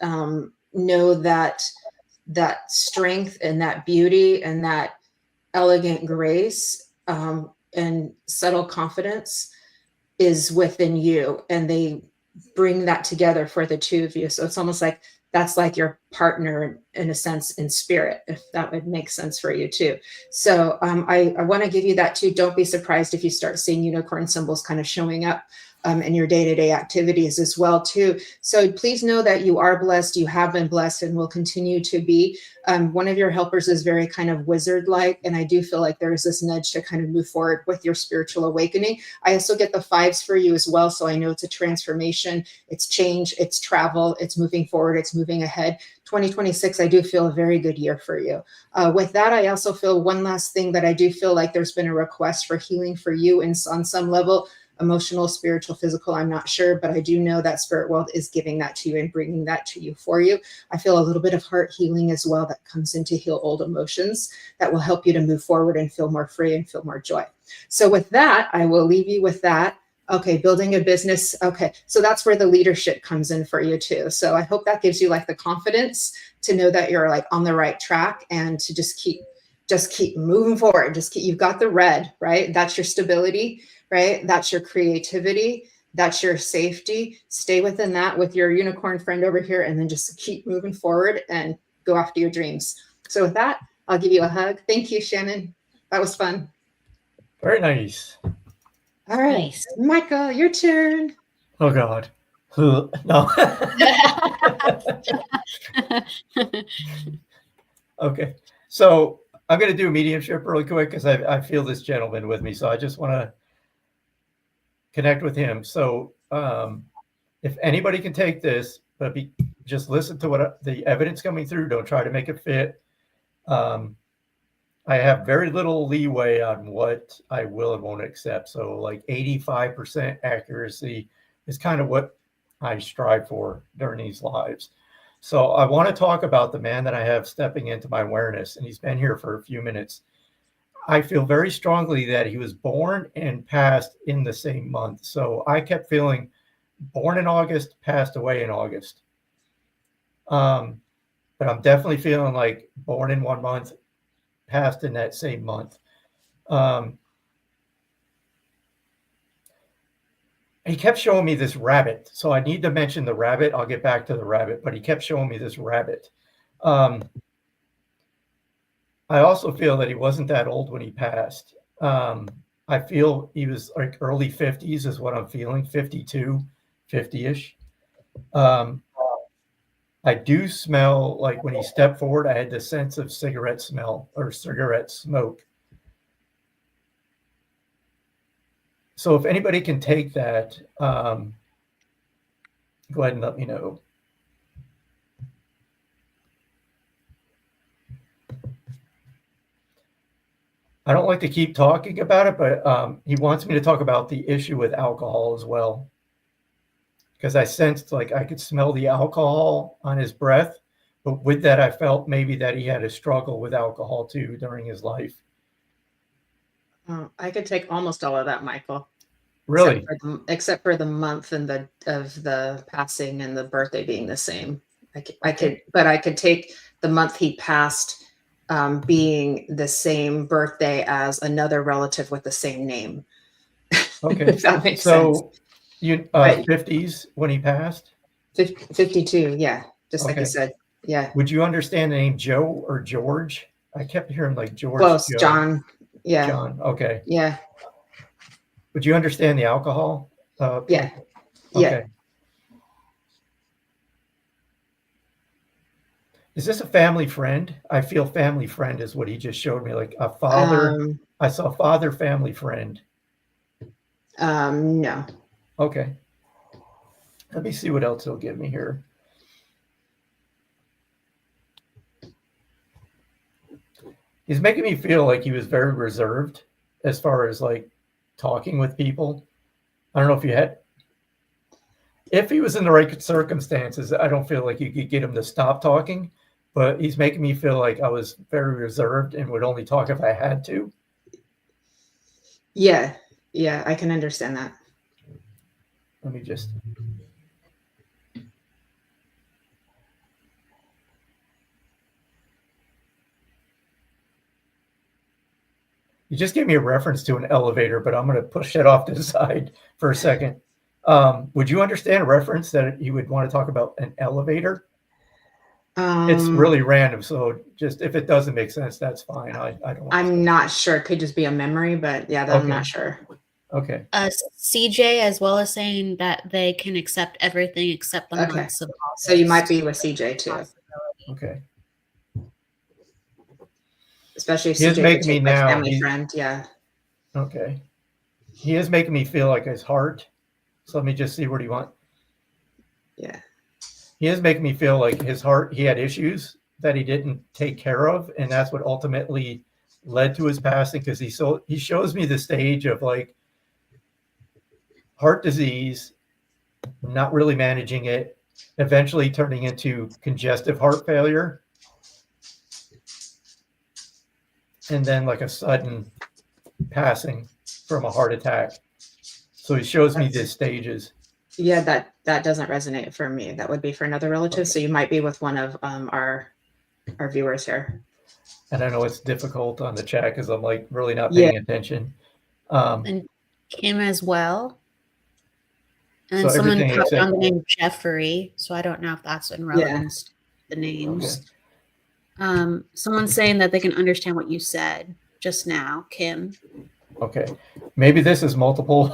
S4: know that strength and that beauty and that elegant grace and subtle confidence is within you, and they bring that together for the two of you. So it's almost like that's like your partner in a sense in spirit, if that would make sense for you too. So I want to give you that too. Don't be surprised if you start seeing unicorn symbols kind of showing up in your day-to-day activities as well too. So please know that you are blessed, you have been blessed, and will continue to be. One of your helpers is very kind of wizard-like, and I do feel like there's this nudge to kind of move forward with your spiritual awakening. I also get the 5s for you as well, so I know it's a transformation, it's change, it's travel, it's moving forward, it's moving ahead. 2026, I do feel a very good year for you. With that, I also feel one last thing, that I do feel like there's been a request for healing for you, and on some level, emotional, spiritual, physical, I'm not sure, but I do know that spirit world is giving that to you and bringing that to you for you. I feel a little bit of heart healing as well that comes in to heal old emotions that will help you to move forward and feel more free and feel more joy. So with that, I will leave you with that. Okay, building a business. Okay, so that's where the leadership comes in for you too. So I hope that gives you like the confidence to know that you're like on the right track, and to just keep moving forward. You've got the red, right? That's your stability, right? That's your creativity. That's your safety. Stay within that with your unicorn friend over here, and then just keep moving forward and go after your dreams. So with that, I'll give you a hug. Thank you, Shannon. That was fun.
S2: Very nice.
S4: All right,
S3: Nice.
S4: Michael, your turn.
S2: Oh God. No. Okay. So I'm going to do mediumship really quick, because I feel this gentleman with me. So I just want to connect with him. So if anybody can take this, but just listen to what the evidence coming through. Don't try to make it fit. I have very little leeway on what I will and won't accept. So like 85% accuracy is kind of what I strive for during these lives. So I want to talk about the man that I have stepping into my awareness, and he's been here for a few minutes. I feel very strongly that he was born and passed in the same month. So I kept feeling born in August, passed away in August. But I'm definitely feeling like born in one month, passed in that same month. He kept showing me this rabbit. So I need to mention the rabbit. I'll get back to the rabbit, but he kept showing me this rabbit. I also feel that he wasn't that old when he passed. I feel he was like early 50s is what I'm feeling, 52, 50-ish. I do smell, like when he stepped forward, I had the sense of cigarette smell or cigarette smoke. So if anybody can take that, go ahead and let me know. I don't like to keep talking about it, but he wants me to talk about the issue with alcohol as well, because I sensed like I could smell the alcohol on his breath. But with that, I felt maybe that he had a struggle with alcohol too during his life.
S4: Oh, I could take almost all of that, Michael.
S2: Really?
S4: Except for the month and of the passing and the birthday being the same. I could take the month he passed being the same birthday as another relative with the same name.
S2: Okay.
S4: If that makes sense.
S2: You 50s when he passed?
S4: 52, yeah. Just like you
S2: Okay.
S4: said. Yeah.
S2: Would you understand the name Joe or George? I kept hearing like George.
S4: Close,
S2: Joe.
S4: John. Yeah.
S2: John. Okay.
S4: Yeah.
S2: Would you understand the alcohol?
S4: Yeah.
S2: Okay.
S4: Yeah.
S2: Is this a family friend? I feel family friend is what he just showed me, like a father. I saw father, family friend.
S4: No.
S2: Okay. Let me see what else he'll give me here. He's making me feel like he was very reserved as far as like talking with people. I don't know if he was in the right circumstances, I don't feel like you could get him to stop talking, but he's making me feel like I was very reserved and would only talk if I had to.
S4: Yeah. Yeah, I can understand that.
S2: Let me just. You just gave me a reference to an elevator, but I'm going to push that off to the side for a second. Would you understand a reference that you would want to talk about an elevator? It's really random, so just if it doesn't make sense, that's fine. I don't.
S4: I'm not sure. It could just be a memory, but yeah, I'm not sure.
S2: Okay.
S3: CJ, as well as saying that they can accept everything except the months of August.
S4: So you might be with CJ too.
S2: Okay.
S4: Especially if
S2: he is
S4: CJ
S2: making me now.
S4: Family friend, yeah.
S2: Okay. He is making me feel like his heart. So let me just see what he wants.
S4: Yeah.
S2: He is making me feel like his heart, he had issues that he didn't take care of. And that's what ultimately led to his passing, because he shows me the stage of like heart disease, not really managing it, eventually turning into congestive heart failure. And then like a sudden passing from a heart attack. So he shows me the stages.
S4: Yeah, that doesn't resonate for me. That would be for another relative. Okay. So you might be with one of our viewers here.
S2: And I know it's difficult on the chat because I'm like really not paying attention.
S3: And Kim as well. And then someone put down the name Jeffrey. So I don't know if that's in relevance to the names. Okay. Someone's saying that they can understand what you said just now, Kim.
S2: Okay. Maybe this is multiple.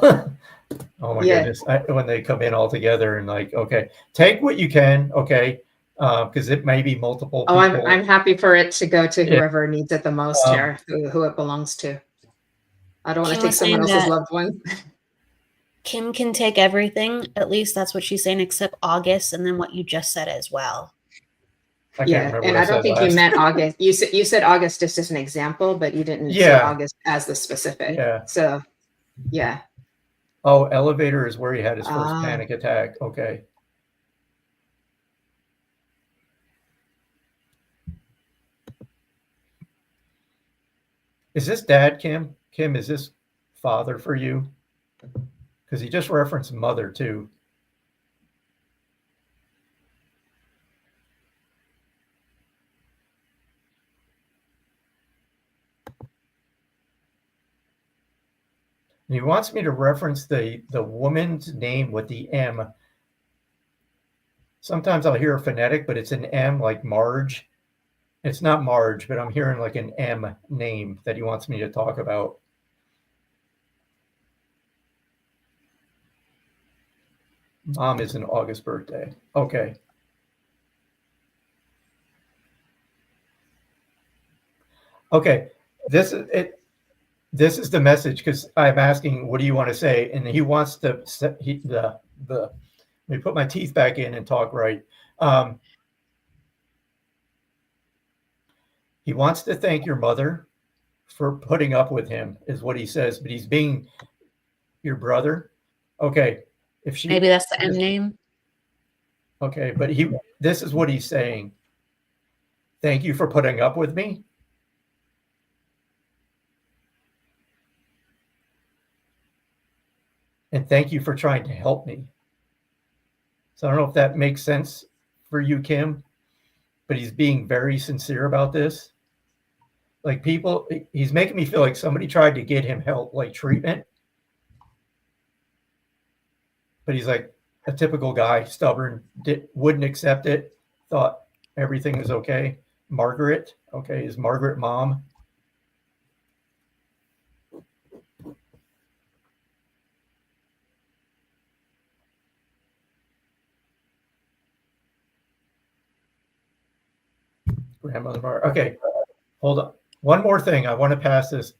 S2: Oh my goodness. When they come in all together and like, okay, take what you can. Okay. Because it may be multiple people.
S4: I'm happy for it to go to whoever needs it the most here, who it belongs to. I don't want to take someone else's loved one.
S3: Kim can take everything. At least that's what she's saying, except August, and then what you just said as well.
S4: And I don't think you meant August. You said August just as an example, but you didn't say August as the specific.
S2: Yeah.
S4: So, yeah.
S2: Oh, elevator is where he had his first panic attack. Okay. Is this dad, Kim? Kim, is this father for you? Because he just referenced mother too. And he wants me to reference the woman's name with the M. Sometimes I'll hear a phonetic, but it's an M like Marge. It's not Marge, but I'm hearing like an M name that he wants me to talk about. Mom is an August birthday. Okay. Okay. This is the message, because I'm asking, what do you want to say? And he wants to let me put my teeth back in and talk right. He wants to thank your mother for putting up with him, is what he says, but he's being your brother. Okay.
S3: Maybe that's the M name.
S2: Okay, but this is what he's saying. Thank you for putting up with me. And thank you for trying to help me. So I don't know if that makes sense for you, Kim, but he's being very sincere about this. Like he's making me feel like somebody tried to get him help, like treatment. But he's like a typical guy, stubborn, wouldn't accept it, thought everything was okay. Margaret, okay, is Margaret mom? Grandmother Margaret. Okay, hold on. One more thing. I want to pass this.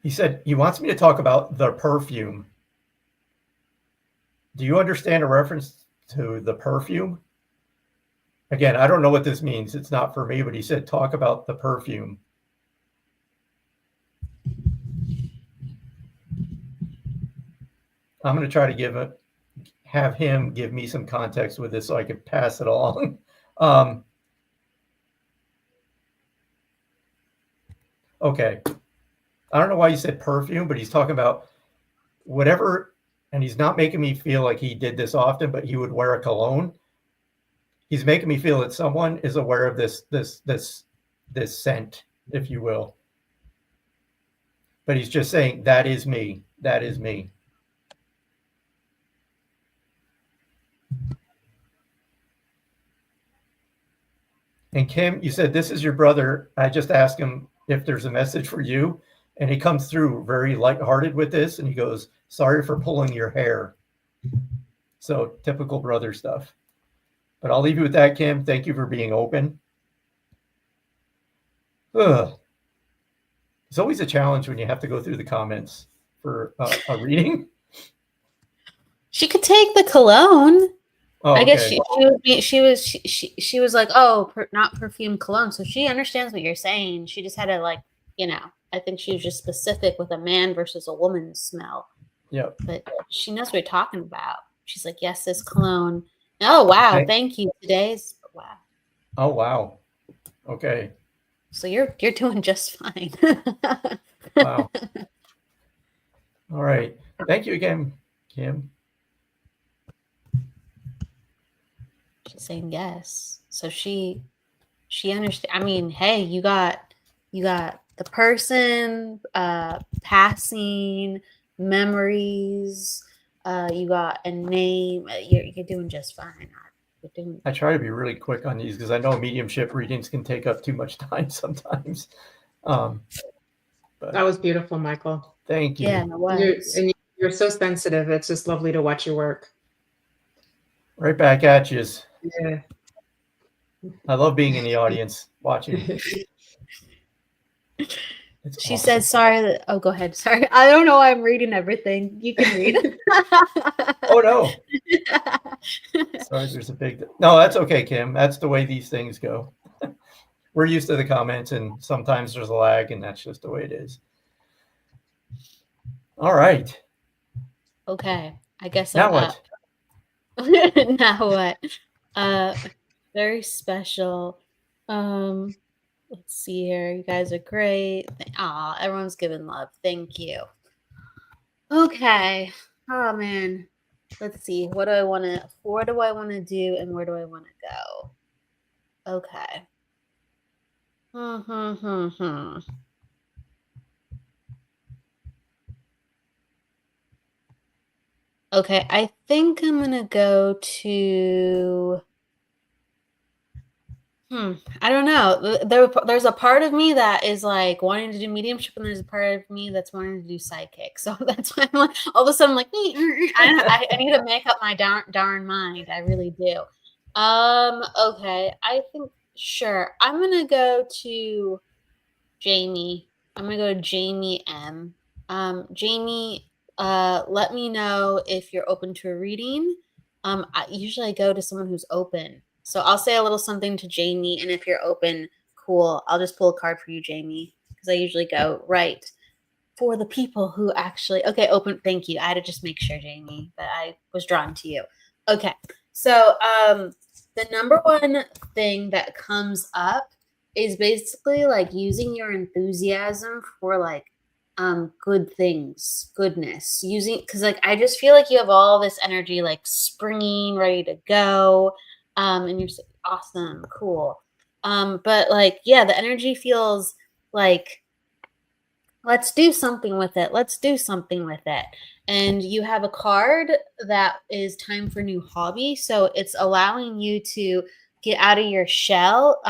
S2: He said he wants me to talk about the perfume. Do you understand a reference to the perfume? Again, I don't know what this means. It's not for me, but he said talk about the perfume. I'm going to try to have him give me some context with this so I can pass it along. Okay. I don't know why he said perfume, but he's talking about whatever, and he's not making me feel like he did this often, but he would wear a cologne. He's making me feel that someone is aware of this scent, if you will. But he's just saying, that is me. That is me. And Kim, you said, this is your brother. I just asked him if there's a message for you. And he comes through very lighthearted with this. And he goes, sorry for pulling your hair. So typical brother stuff. But I'll leave you with that, Kim. Thank you for being open. Ugh. It's always a challenge when you have to go through the comments for a reading.
S3: She could take the cologne.
S2: Oh,
S3: I guess
S2: okay.
S3: she was like, oh, not perfume cologne. So she understands what you're saying. She just had to I think she was just specific with a man versus a woman's smell.
S2: Yep.
S3: But she knows what we're talking about. She's like, yes, this cologne. Oh, wow. Thank you. Wow.
S2: Oh, wow. Okay.
S3: So you're doing just fine.
S2: Wow. All right. Thank you again, Kim.
S3: She's saying yes. So she understands. I mean, hey, you got the person, passing, memories, you got a name. You're doing just fine.
S2: I try to be really quick on these because I know mediumship readings can take up too much time sometimes.
S4: But that was beautiful, Michael.
S2: Thank you.
S3: Yeah, it was.
S4: You're so sensitive. It's just lovely to watch your work.
S2: Right back at you.
S4: Yeah.
S2: I love being in the audience watching.
S3: She said, sorry. Oh, go ahead. Sorry. I don't know why I'm reading everything. You can read.
S2: Oh, no. Sorry, there's a big... No, that's okay, Kim. That's the way these things go. We're used to the comments, and sometimes there's a lag, and that's just the way it is. All right.
S3: Okay. I guess
S2: now
S3: I'm
S2: what?
S3: Up. Now what? Very special. Let's see here. You guys are great. Aw, everyone's giving love. Thank you. Okay. Oh man. Let's see. What do I want to do and where do I want to go? Okay. Okay, I think I'm gonna go to I don't know. There's a part of me that is like wanting to do mediumship, and there's a part of me that's wanting to do psychic. So that's why I'm like, all of a sudden, I'm like, I need to make up my darn mind. I really do. Okay. I think sure. I'm gonna go to Jamie. I'm gonna go to Jamie M. Jamie, let me know if you're open to a reading. I usually go to someone who's open. So I'll say a little something to Jamie, and if you're open, cool. I'll just pull a card for you, Jamie, because I usually go right. for the people who actually, okay, open, thank you. I had to just make sure, Jamie, that I was drawn to you. Okay. So the number one thing that comes up is basically like using your enthusiasm for like good things, goodness, using, because like I just feel like you have all this energy like springing, ready to go. And you're so awesome, cool. But like, yeah, the energy feels like, let's do something with it. Let's do something with it. And you have a card that is time for new hobby. So it's allowing you to get out of your shell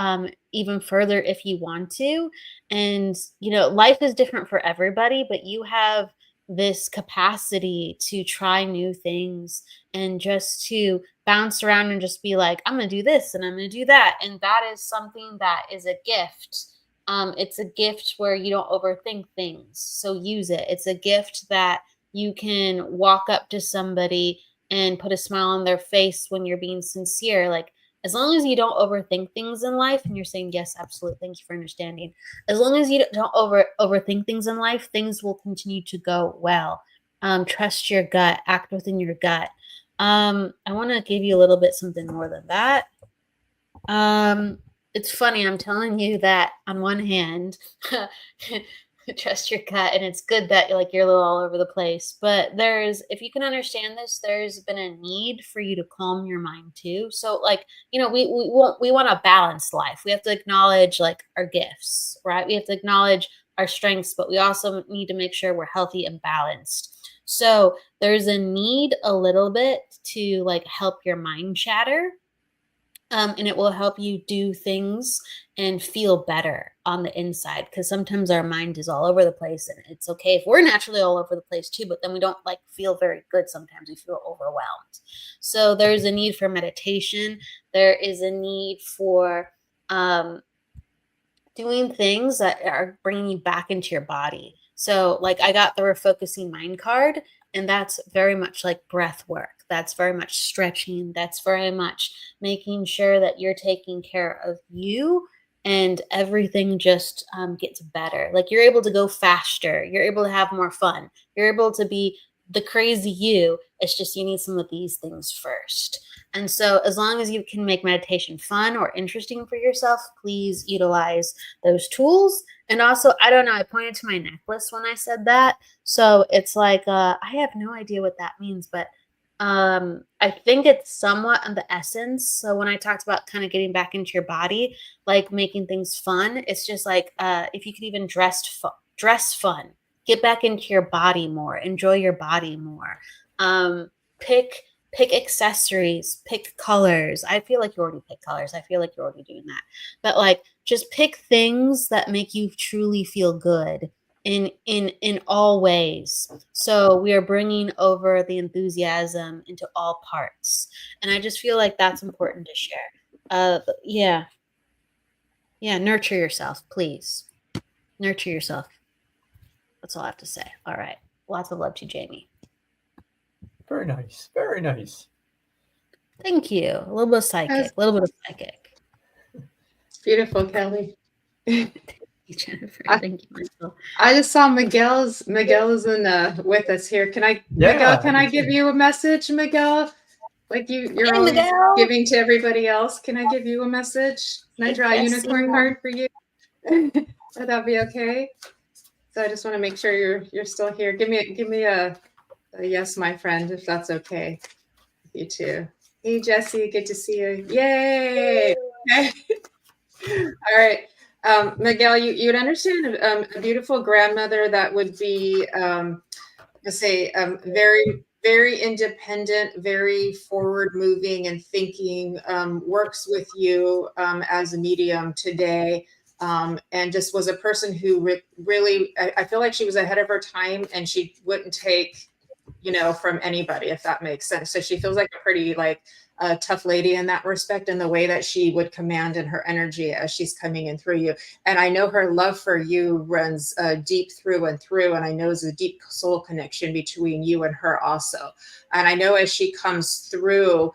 S3: even further if you want to. And, you know, life is different for everybody, but you have this capacity to try new things and just to bounce around and just be like, I'm going to do this and I'm going to do that. And that is something that is a gift. It's a gift where you don't overthink things. So use it. It's a gift that you can walk up to somebody and put a smile on their face when you're being sincere. Like, as long as you don't overthink things in life and you're saying, yes, absolutely. Thank you for understanding. As long as you don't overthink things in life, things will continue to go well. Trust your gut, act within your gut. I want to give you a little bit something more than that. It's funny, I'm telling you that on one hand, trust your gut, and it's good that you're a little all over the place. But if you can understand this, there's been a need for you to calm your mind too. So like, you know, we want a balanced life. We have to acknowledge like our gifts, right? We have to acknowledge our strengths, but we also need to make sure we're healthy and balanced. So there's a need a little bit to like help your mind chatter. And it will help you do things and feel better on the inside, because sometimes our mind is all over the place, and it's okay if we're naturally all over the place too, but then we don't like feel very good. Sometimes we feel overwhelmed. So there's a need for meditation. There is a need for doing things that are bringing you back into your body. So like I got the refocusing mind card, and that's very much like breath work. That's very much stretching. That's very much making sure that you're taking care of you, and everything just gets better. Like you're able to go faster. You're able to have more fun. You're able to be the crazy you. It's just you need some of these things first. And so as long as you can make meditation fun or interesting for yourself, please utilize those tools. And also, I don't know, I pointed to my necklace when I said that. So it's like, I have no idea what that means, but I think it's somewhat of the essence. So when I talked about kind of getting back into your body, like making things fun, it's just like, if you could even dress fun, get back into your body more, enjoy your body more. Pick accessories, pick colors. I feel like you already pick colors. I feel like you're already doing that. But like, just pick things that make you truly feel good in all ways. So we are bringing over the enthusiasm into all parts. And I just feel like that's important to share. Yeah, nurture yourself, please. Nurture yourself. That's all I have to say. All right. Lots of love to Jamie.
S2: Very nice. Very nice.
S3: Thank you. A little bit of psychic.
S4: It's beautiful, Kelly.
S3: Jennifer, thank you, Michael.
S4: I just saw Miguel is with us here. Miguel, can I give you a message, Miguel? Like you're always giving to everybody else. Can I give you a message? Can I draw a unicorn card for you? Would that be okay? So I just want to make sure you're still here. Give me a yes, my friend, if that's okay. You too. Hey, Jesse, good to see you. Yay! Okay. All right. Miguel, you'd understand a beautiful grandmother that would be, very, very independent, very forward moving and thinking, works with you as a medium today, and just was a person who really, I feel like she was ahead of her time, and she wouldn't take, from anybody, if that makes sense. So she feels like a pretty a tough lady in that respect, and the way that she would command in her energy as she's coming in through you. And I know her love for you runs deep through and through. And I know there's a deep soul connection between you and her also. And I know as she comes through,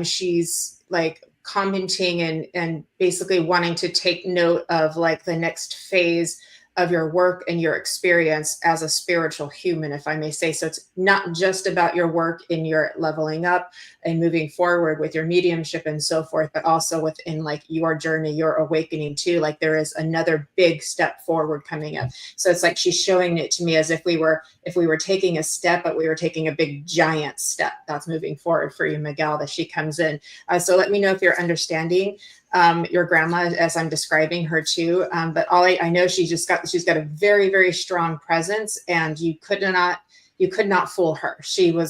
S4: she's like commenting and basically wanting to take note of like the next phase of your work and your experience as a spiritual human, if I may say. So it's not just about your work in your leveling up and moving forward with your mediumship and so forth, but also within like your journey, your awakening too. Like there is another big step forward coming up. So it's like she's showing it to me as if we were taking a step, but we were taking a big giant step that's moving forward for you, Miguel, that she comes in. So let me know if you're understanding your grandma as I'm describing her too. But all I know, she's got a very, very strong presence, and you could not fool her. She knew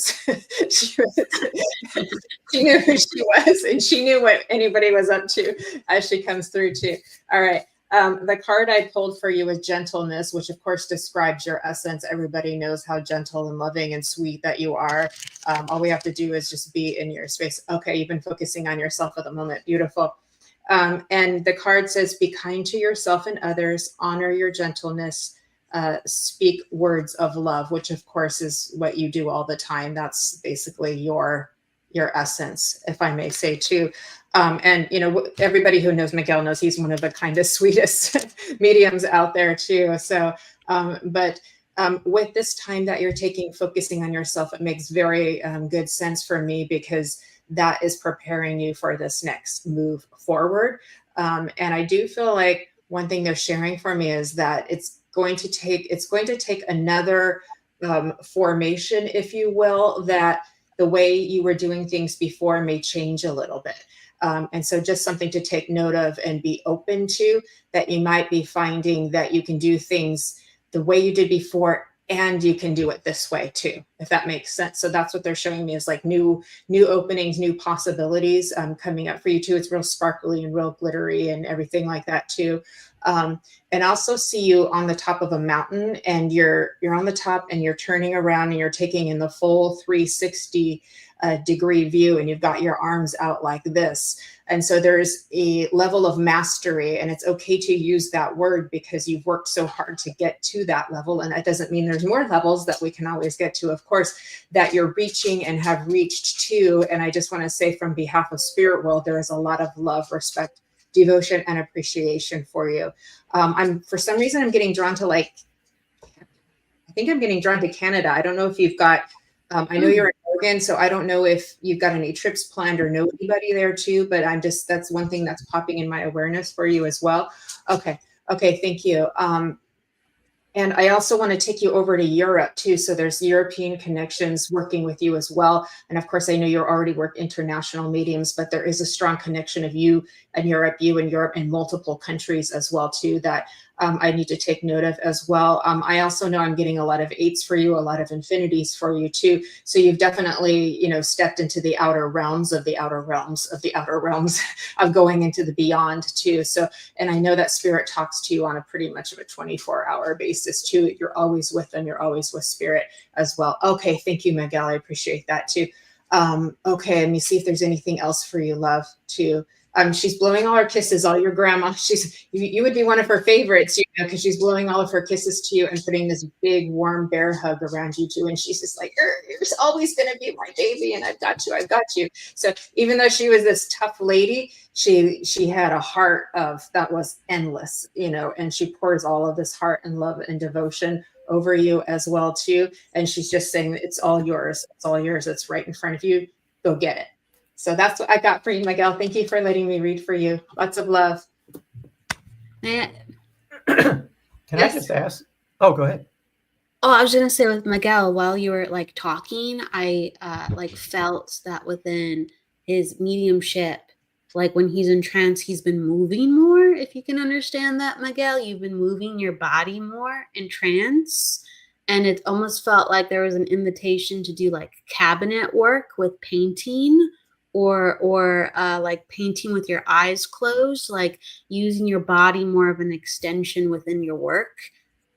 S4: who she was, and she knew what anybody was up to as she comes through too. All right. The card I pulled for you is gentleness, which of course describes your essence. Everybody knows how gentle and loving and sweet that you are. All we have to do is just be in your space. Okay, you've been focusing on yourself at the moment. Beautiful. And the card says, be kind to yourself and others, honor your gentleness, speak words of love, which of course is what you do all the time. That's basically your essence, if I may say too. And you know, everybody who knows Miguel knows he's one of the kindest, sweetest mediums out there too. So, but with this time that you're taking, focusing on yourself, it makes very good sense for me, because that is preparing you for this next move forward. And I do feel like one thing they're sharing for me is that it's going to take another formation, if you will, that the way you were doing things before may change a little bit. And so just something to take note of and be open to, that you might be finding that you can do things the way you did before, and you can do it this way too, if that makes sense. So that's what they're showing me, is like new openings, new possibilities coming up for you too. It's real sparkly and real glittery and everything like that too. And also see you on the top of a mountain, and you're on the top, and you're turning around, and you're taking in the full 360 degree view, and you've got your arms out like this. And so there's a level of mastery, and it's okay to use that word because you've worked so hard to get to that level. And that doesn't mean there's more levels that we can always get to, of course, that you're reaching and have reached to. And I just want to say, from behalf of Spirit World, there is a lot of love, respect, devotion, and appreciation for you. For some reason, I'm getting drawn to I think I'm getting drawn to Canada. I don't know if you've got, I know you're in Oregon, so I don't know if you've got any trips planned or know anybody there too, but that's one thing that's popping in my awareness for you as well. Okay, thank you. And I also want to take you over to Europe too. So there's European connections working with you as well. And of course, I know you already work international mediums, but there is a strong connection of you and Europe, and multiple countries as well too, that I need to take note of as well. I also know I'm getting a lot of 8s for you, a lot of infinities for you too. So you've definitely, stepped into the outer realms of the outer realms of the outer realms of going into the beyond too. So, and I know that Spirit talks to you on a pretty much of a 24-hour basis too. You're always with them. You're always with Spirit as well. Okay. Thank you, Miguel. I appreciate that too. Okay. Let me see if there's anything else for you, love, too. She's blowing all her kisses, all your grandma. You would be one of her favorites, because she's blowing all of her kisses to you and putting this big warm bear hug around you too. And she's just like, you're always going to be my baby, and I've got you. So even though she was this tough lady, she had a heart that was endless, and she pours all of this heart and love and devotion over you as well too. And she's just saying, it's all yours. It's all yours. It's right in front of you. Go get it. So that's what I got for you, Miguel. Thank you for letting me read for you. Lots of love.
S2: Can I just ask? Oh, go ahead.
S3: Oh, I was going to say, with Miguel, while you were talking, I felt that within his mediumship, when he's in trance, he's been moving more. If you can understand that, Miguel, you've been moving your body more in trance. And it almost felt like there was an invitation to do cabinet work with painting, or painting with your eyes closed, using your body more of an extension within your work.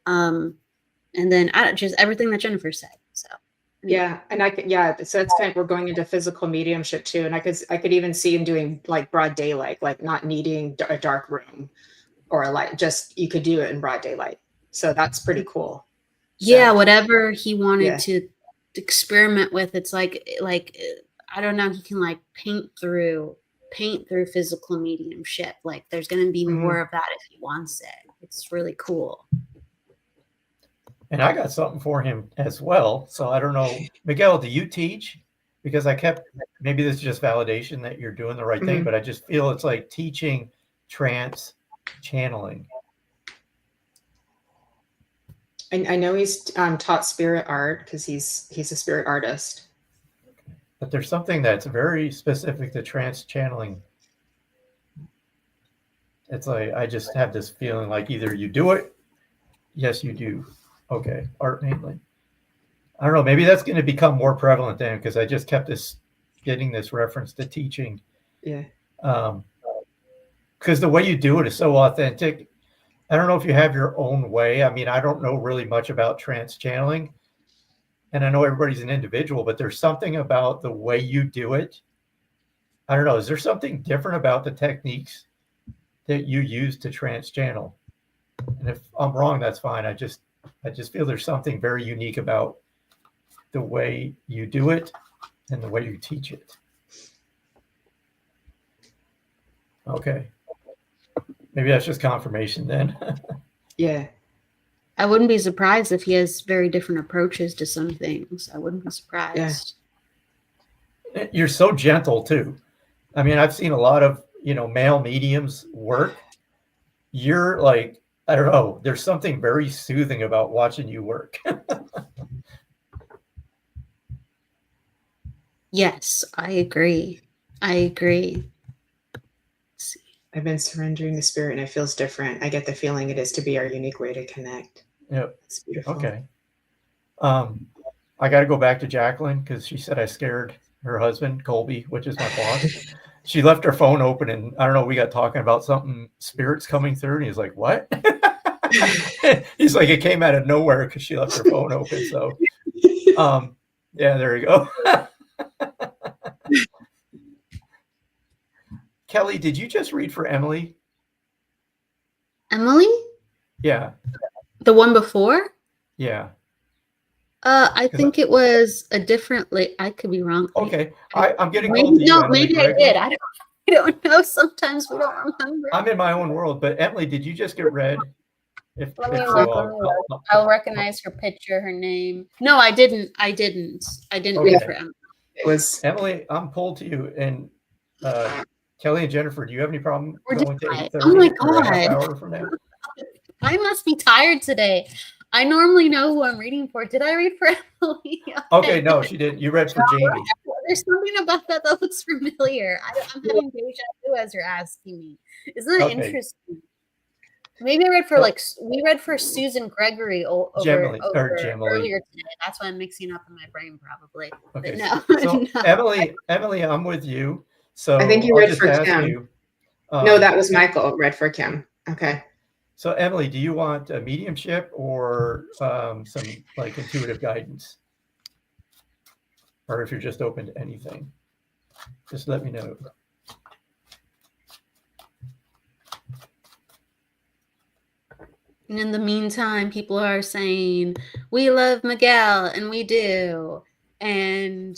S3: And then just everything that Jennifer said. So
S4: yeah, and so it's kind of, we're going into physical mediumship too, and I could even see him doing broad daylight, not needing a dark room or a light. Just you could do it in broad daylight. So that's pretty cool.
S3: Yeah, so, whatever he wanted to experiment with, it's like I don't know, he can paint through physical mediumship. There's going to be more of that if he wants it. It's really cool.
S2: And I got something for him as well. So I don't know, Miguel, do you teach? Because maybe this is just validation that you're doing the right thing, but I just feel it's like teaching trance channeling.
S4: I know he's taught spirit art because he's a spirit artist.
S2: But there's something that's very specific to trance channeling. It's like I just have this feeling like either you do it, yes, you do. Okay, art mainly. I don't know. Maybe that's going to become more prevalent then, because I just kept getting this reference to teaching.
S4: Yeah.
S2: Because the way you do it is so authentic. I don't know if you have your own way. I mean, I don't know really much about trance channeling, and I know everybody's an individual, but there's something about the way you do it. I don't know. Is there something different about the techniques that you use to trance channel? And if I'm wrong, that's fine. I just feel there's something very unique about the way you do it and the way you teach it. Okay. Maybe that's just confirmation then.
S4: Yeah.
S3: I wouldn't be surprised if he has very different approaches to some things. I wouldn't be surprised.
S2: Yeah. You're so gentle too. I mean, I've seen a lot of, male mediums work. You're like, I don't know, there's something very soothing about watching you work.
S3: Yes, I agree.
S4: I've been surrendering the spirit and it feels different. I get the feeling it is to be our unique way to connect.
S2: Yep.
S4: It's beautiful.
S2: Okay. I got to go back to Jacqueline because she said I scared her husband, Colby, which is my boss. She left her phone open and I don't know, we got talking about something, spirits coming through. And he's like, what? He's like, it came out of nowhere because she left her phone open. So, yeah, there you go. Kelly, did you just read for Emily?
S3: Emily?
S2: Yeah.
S3: The one before?
S2: Yeah.
S3: I think it was a different. I could be wrong.
S2: Okay, I'm getting called to you.
S3: No,
S2: Emily,
S3: maybe I did. I don't know. Sometimes we don't remember.
S2: I'm in my own world, but Emily, did you just get read?
S3: Let me look. I'll recognize her picture, her name. No, I didn't. I didn't read for Emily.
S4: It was
S2: Emily. I'm pulled to you, and Kelly and Jennifer. Do you have any problem going to 8:30?
S3: Oh my
S2: or a half
S3: God.
S2: hour from now?
S3: I must be tired today. I normally know who I'm reading for. Did I read for Emily?
S2: Okay, no, she didn't. You read for Jamie.
S3: There's something about that looks familiar. I'm having deja vu as you're asking me. Isn't that interesting? Maybe I read for we read for Susan Gregory earlier today. That's why I'm mixing up in my brain probably.
S2: Okay.
S3: No,
S2: so
S3: no.
S2: Emily, I'm with you. So
S4: I think you read for Kim. No, that was Michael read for Kim. Okay.
S2: So Emily, do you want a mediumship or some like intuitive guidance? Or if you're just open to anything, just let me know.
S3: And in the meantime, people are saying, we love Miguel, and we do. And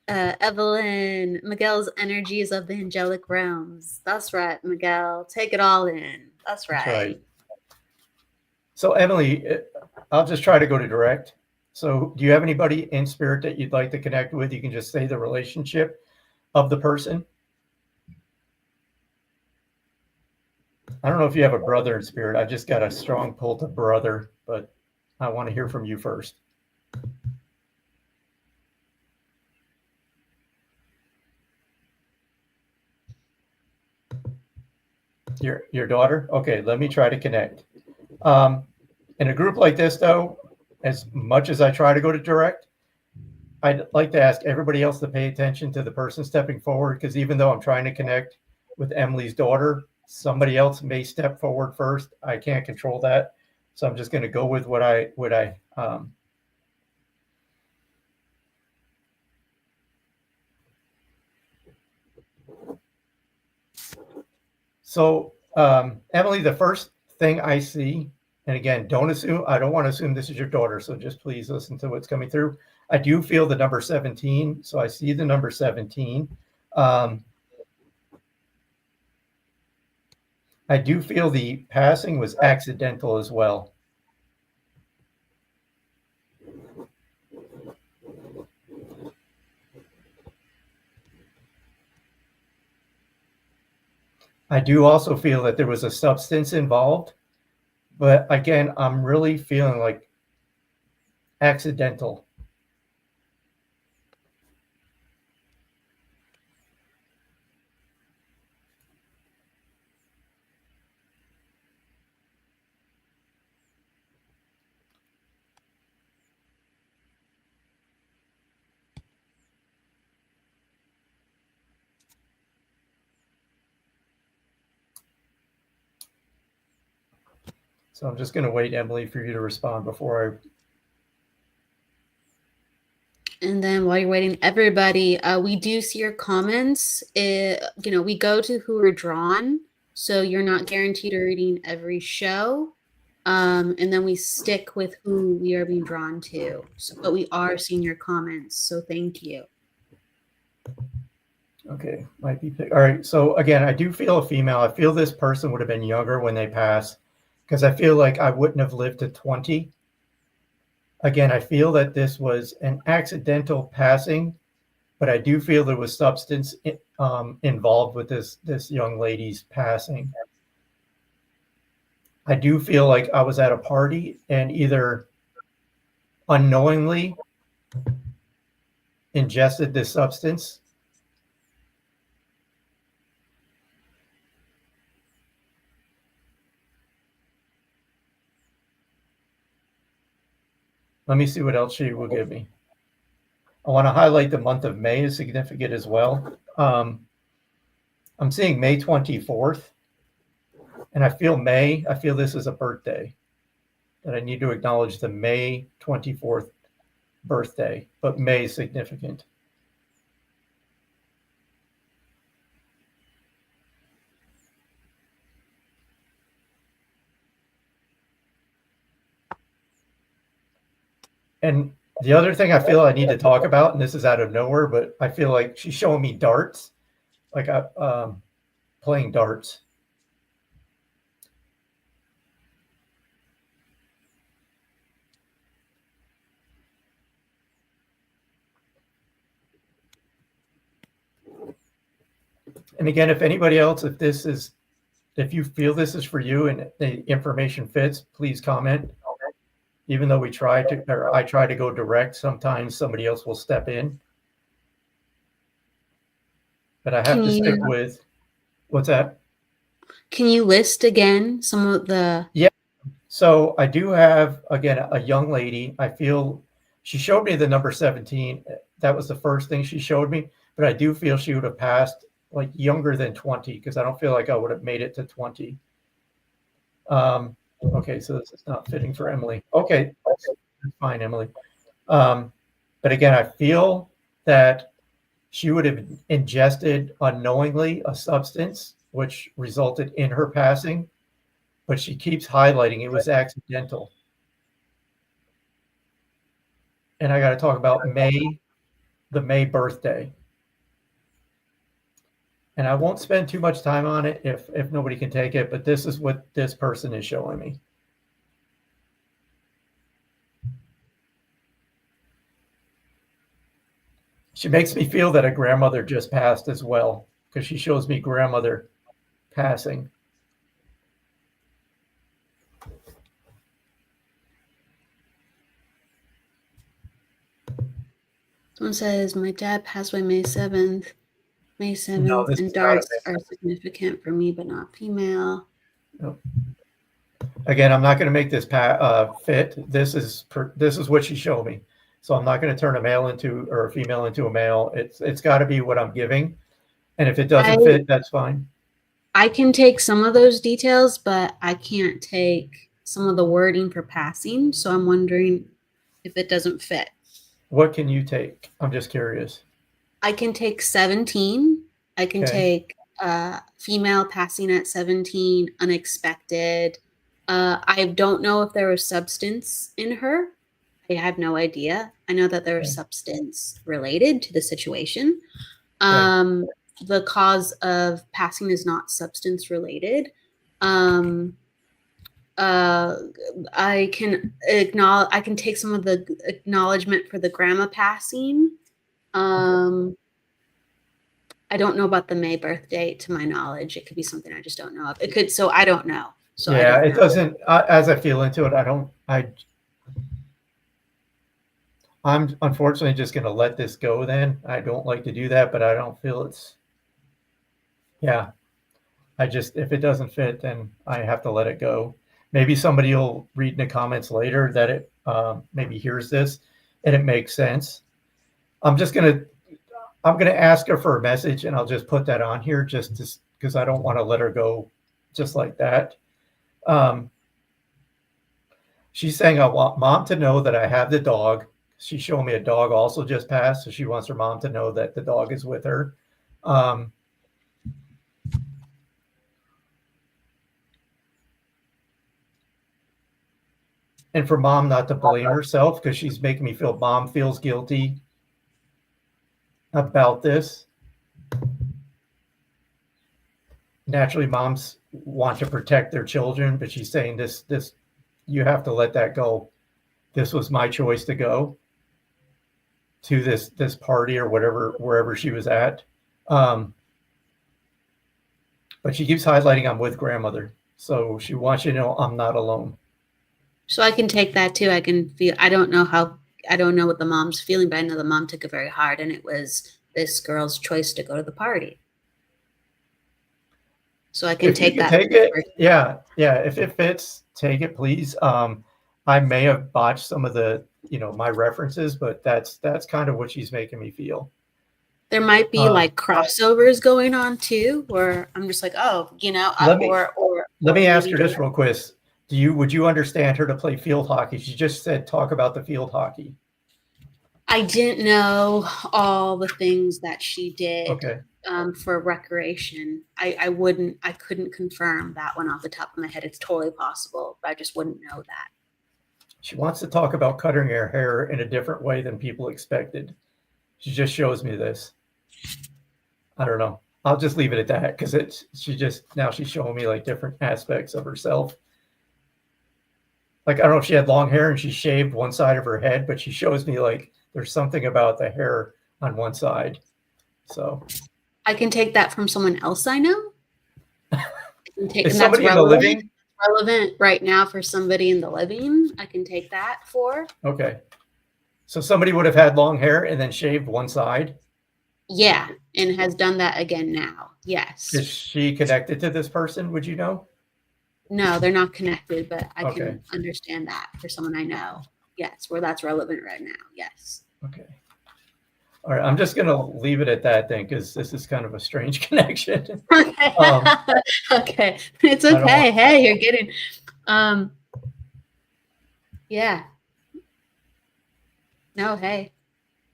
S3: Evelyn, Miguel's energy is of the angelic realms. That's right, Miguel. Take it all in. That's right.
S2: That's right. So Emily, I'll just try to go to direct. So do you have anybody in spirit that you'd like to connect with? You can just say the relationship of the person. I don't know if you have a brother in spirit. I just got a strong pull to brother, but I want to hear from you first. Your daughter? Okay, let me try to connect. In a group like this, though, as much as I try to go to direct, I'd like to ask everybody else to pay attention to the person stepping forward, because even though I'm trying to connect with Emily's daughter, somebody else may step forward first. I can't control that. So I'm just going to go with what I So Emily, the first thing I see, and again, don't assume, I don't want to assume this is your daughter, so just please listen to what's coming through. I do feel the number 17, so I see the number 17. I do feel the passing was accidental as well. I do also feel that there was a substance involved, but again, I'm really feeling like accidental. So I'm just going to wait, Emily, for you to respond before I.
S3: And then while you're waiting, everybody, we do see your comments. We go to who are drawn, so you're not guaranteed a reading every show. And then we stick with who we are being drawn to. So, but we are seeing your comments, so thank you.
S2: Okay, might be. All right. So again, I do feel a female. I feel this person would have been younger when they pass, because I feel like I wouldn't have lived to 20. Again, I feel that this was an accidental passing, but I do feel there was substance involved with this young lady's passing. I do feel like I was at a party and either unknowingly ingested this substance. Let me see what else she will give me. I want to highlight the month of May is significant as well. I'm seeing May 24th, and I feel this is a birthday, that I need to acknowledge the May 24th birthday, but May is significant. And the other thing I feel I need to talk about, and this is out of nowhere, but I feel like she's showing me darts, like I'm playing darts. And again, if anybody else, if you feel this is for you and the information fits, please comment. Even though I try to go direct, sometimes somebody else will step in. But I have to stick with, what's that?
S3: Can you list again some of the?
S2: Yeah. So I do have, again, a young lady. I feel she showed me the number 17. That was the first thing she showed me. But I do feel she would have passed like younger than 20, because I don't feel like I would have made it to 20. Okay, so this is not fitting for Emily. Okay, that's fine, Emily. But again, I feel that she would have ingested unknowingly a substance which resulted in her passing, but she keeps highlighting it was accidental. And I got to talk about the May birthday. And I won't spend too much time on it if nobody can take it, but this is what this person is showing me. She makes me feel that a grandmother just passed as well, because she shows me grandmother passing.
S3: Someone says, my dad passed away May 7th. May 7th,
S2: No,
S3: and darts are significant for me, but not female.
S2: No. Again, I'm not going to make this fit. This is what she showed me. So I'm not going to turn a male into or a female into a male. It's got to be what I'm giving. And if it doesn't fit, that's fine.
S3: I can take some of those details, but I can't take some of the wording for passing. So I'm wondering if it doesn't fit.
S2: What can you take? I'm just curious.
S3: I can take 17. I can take female passing at 17, unexpected. I don't know if there was substance in her. I have no idea. I know that there was substance related to the situation. The cause of passing is not substance related. I can acknowledge. I can take some of the acknowledgement for the grandma passing. I don't know about the May birth date, to my knowledge. It could be something I just don't know of. It could, so I don't know. So I
S2: Yeah,
S3: don't
S2: it
S3: know.
S2: doesn't. As I feel into it, I'm unfortunately just going to let this go. Then I don't like to do that, but I don't feel it's. Yeah, I just if it doesn't fit, then I have to let it go. Maybe somebody will read in the comments later that it maybe hears this and it makes sense. I'm gonna ask her for a message, and I'll just put that on here just because I don't want to let her go just like that. Um, she's saying I want mom to know that I have the dog. She's showing me a dog also just passed, so she wants her mom to know that the dog is with her. Um, and for mom not to blame herself because she's making me feel mom feels guilty about this. Naturally, moms want to protect their children, but she's saying this you have to let that go. This was my choice to go to this party or whatever, wherever she was at. But she keeps highlighting I'm with grandmother. So she wants you to know I'm not alone.
S3: So I can take that too. I can feel, I don't know what the mom's feeling, but I know the mom took it very hard, and it was this girl's choice to go to the party. So I can
S2: If
S3: take
S2: you can
S3: that.
S2: take it, yeah. If it fits, take it, please. I may have botched some of the, my references, but that's kind of what she's making me feel.
S3: There might be like crossovers going on too, where I'm just like, oh,
S2: let me ask her this real quick. Would you understand her to play field hockey? She just said talk about the field hockey.
S3: I didn't know all the things that she did.
S2: Okay.
S3: For recreation. I couldn't confirm that one off the top of my head. It's totally possible, but I just wouldn't know that.
S2: She wants to talk about cutting her hair in a different way than people expected. She just shows me this. I don't know. I'll just leave it at that because now she's showing me like different aspects of herself. Like, I don't know if she had long hair and she shaved one side of her head, but she shows me like there's something about the hair on one side. So
S3: I can take that from someone else I know.
S2: Is somebody in the living?
S3: Relevant right now for somebody in the living. I can take that for.
S2: Okay. So somebody would have had long hair and then shaved one side?
S3: Yeah, and has done that again now. Yes.
S2: Is she connected to this person? Would you know?
S3: No, they're not connected, but I can understand that for someone I know. Yes, where that's relevant right now. Yes.
S2: Okay. All right. I'm just going to leave it at that then because this is kind of a strange connection.
S3: Okay. Okay. It's okay. Hey, you're getting, yeah. No, hey.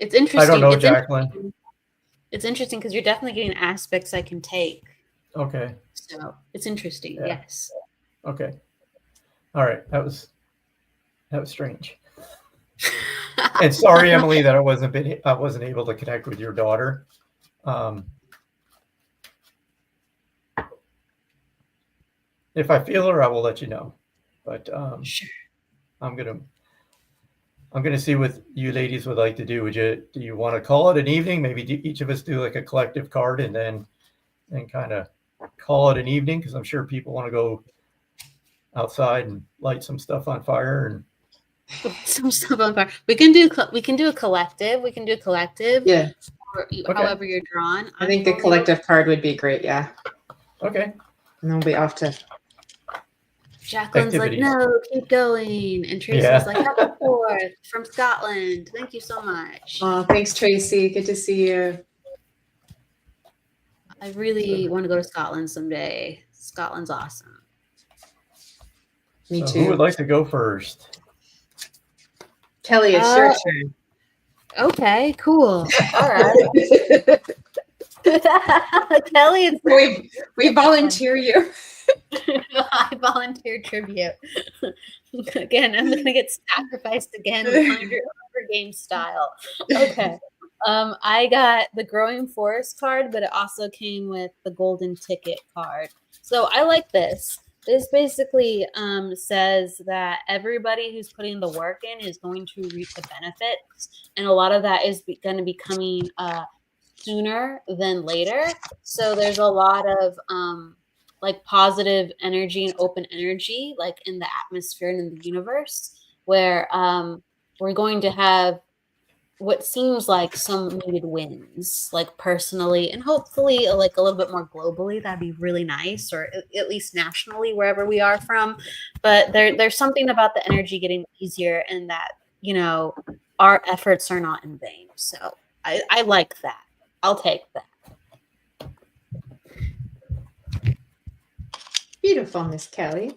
S3: It's interesting.
S2: I don't know, Jacqueline.
S3: It's interesting because you're definitely getting aspects I can take.
S2: Okay.
S3: So it's interesting. Yeah. Yes.
S2: Okay. All right. That was strange. And sorry, Emily, that I wasn't able to connect with your daughter. If I feel her, I will let you know. But
S3: sure.
S2: I'm gonna see what you ladies would like to do. Do you want to call it an evening? Maybe each of us do like a collective card and then kind of call it an evening because I'm sure people want to go outside and light some stuff on fire and
S3: some stuff on fire. We can do a collective.
S4: Yeah.
S3: Or however you're drawn.
S4: I think the collective card would be great. Yeah.
S2: Okay.
S4: And then we'll be off to.
S3: Jacqueline's like, no, keep going. And Tracy's like, happy 4th from Scotland. Thank you so much.
S4: Oh, thanks, Tracy. Good to see you.
S3: I really want to go to Scotland someday. Scotland's awesome.
S4: Me too.
S2: Who would like to go first?
S4: Kelly, it's your turn.
S3: Okay, cool. All right. Kelly,
S4: we volunteer you.
S3: I volunteer tribute. Again, I'm gonna get sacrificed again, Hunger Game style. Okay. I got the Growing Forest card, but it also came with the Golden Ticket card. So I like this. This basically says that everybody who's putting the work in is going to reap the benefits, and a lot of that is going to be coming sooner than later. So there's a lot of like positive energy and open energy like in the atmosphere and in the universe, where we're going to have what seems like some needed wins, like personally and hopefully like a little bit more globally. That'd be really nice, or at least nationally, wherever we are from. But there's something about the energy getting easier, and that, you know, our efforts are not in vain. So I like that. I'll take that.
S4: Beautiful, Miss Kelly.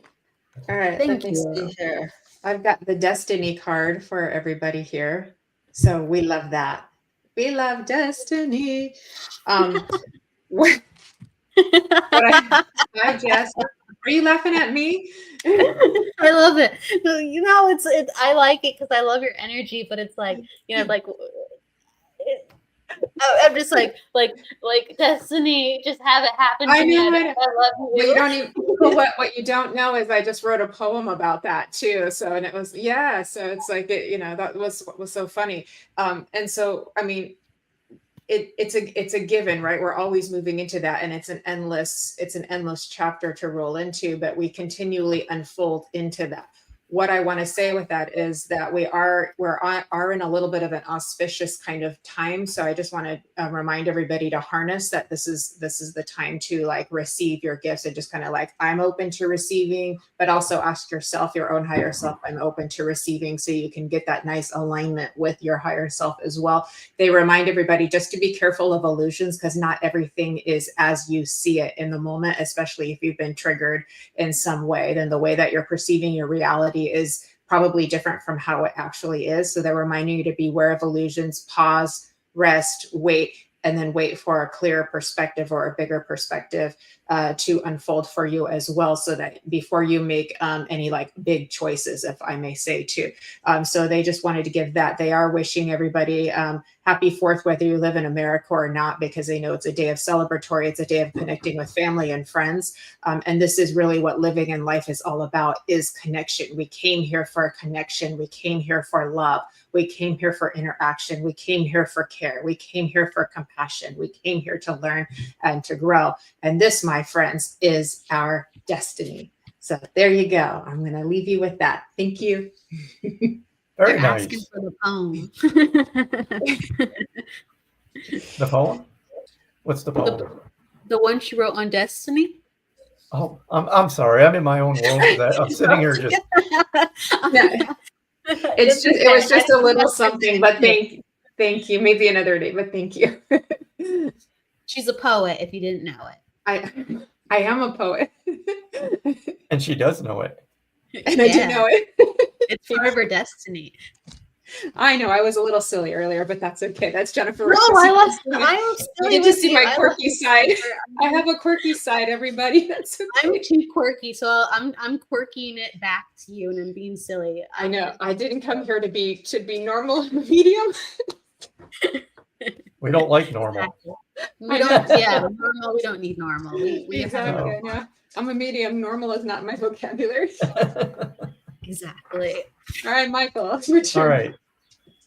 S4: All right,
S3: Thank
S4: let me
S3: you.
S4: see here. I've got the Destiny card for everybody here. So we love that. We love Destiny. What I just, are you laughing at me?
S3: I love it. You know, it's I like it because I love your energy, but it's like, you know, like I'm just like Destiny, just have it happen to
S4: I
S3: me.
S4: know
S3: I
S4: it.
S3: love
S4: But you
S3: you.
S4: don't even, but what you don't know is I just wrote a poem about that too. So, and it was, yeah. So it's like, it, you know, that was what was so funny. And so, I mean, it's a given, right? We're always moving into that, and it's an endless chapter to roll into, but we continually unfold into that. What I want to say with that is that we're in a little bit of an auspicious kind of time. So I just want to remind everybody to harness that this is the time to like receive your gifts, and just kind of like, I'm open to receiving, but also ask yourself, your own higher self, I'm open to receiving, so you can get that nice alignment with your higher self as well. They remind everybody just to be careful of illusions, because not everything is as you see it in the moment, especially if you've been triggered in some way. Then the way that you're perceiving your reality is probably different from how it actually is. So they're reminding you to beware of illusions, pause, rest, wait, and then wait for a clearer perspective or a bigger perspective to unfold for you as well, so that before you make any like big choices, if I may say too. So they just wanted to give that. They are wishing everybody happy 4th, whether you live in America or not, because they know it's a day of celebratory. It's a day of connecting with family and friends. And this is really what living in life is all about, is connection. We came here for a connection. We came here for love. We came here for interaction. We came here for care. We came here for compassion. We came here to learn and to grow. And this, my friends, is our destiny. So there you go. I'm going to leave you with that. Thank you.
S2: Very
S3: They're
S2: nice.
S3: asking for the poem.
S2: The poem? What's the poem?
S3: The one she wrote on Destiny.
S2: Oh, I'm sorry. I'm in my own world. I'm sitting here just.
S4: Yeah. It was just a little something, but thank you. Maybe another day, but thank you.
S3: She's a poet, if you didn't know it.
S4: I am a poet.
S2: And she does know it.
S4: And I do know it.
S3: It's forever Destiny.
S4: I know I was a little silly earlier, but that's okay. That's Jennifer.
S3: No, I'm silly.
S4: You get to see my quirky side. I have a quirky side, everybody. That's okay.
S3: I'm too quirky, so I'm quirking it back to you, and I'm being silly.
S4: I know. I didn't come here to be normal and medium.
S2: We don't like normal.
S3: Exactly. We don't. Yeah, normal. We don't need normal. We
S4: exactly. I know. I'm a medium. Normal is not my vocabulary.
S3: Exactly.
S4: All right, Michael. All
S2: right.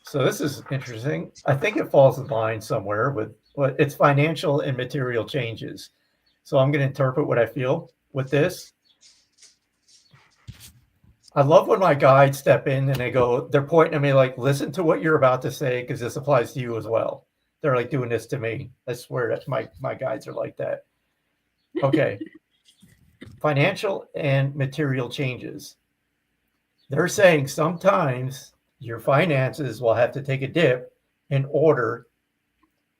S2: So this is interesting. I think it falls in line somewhere with what it's financial and material changes. So I'm going to interpret what I feel with this. I love when my guides step in and they're pointing at me like, listen to what you're about to say, because this applies to you as well. They're like doing this to me. I swear that my guides are like that. Okay. Financial and material changes. They're saying sometimes your finances will have to take a dip in order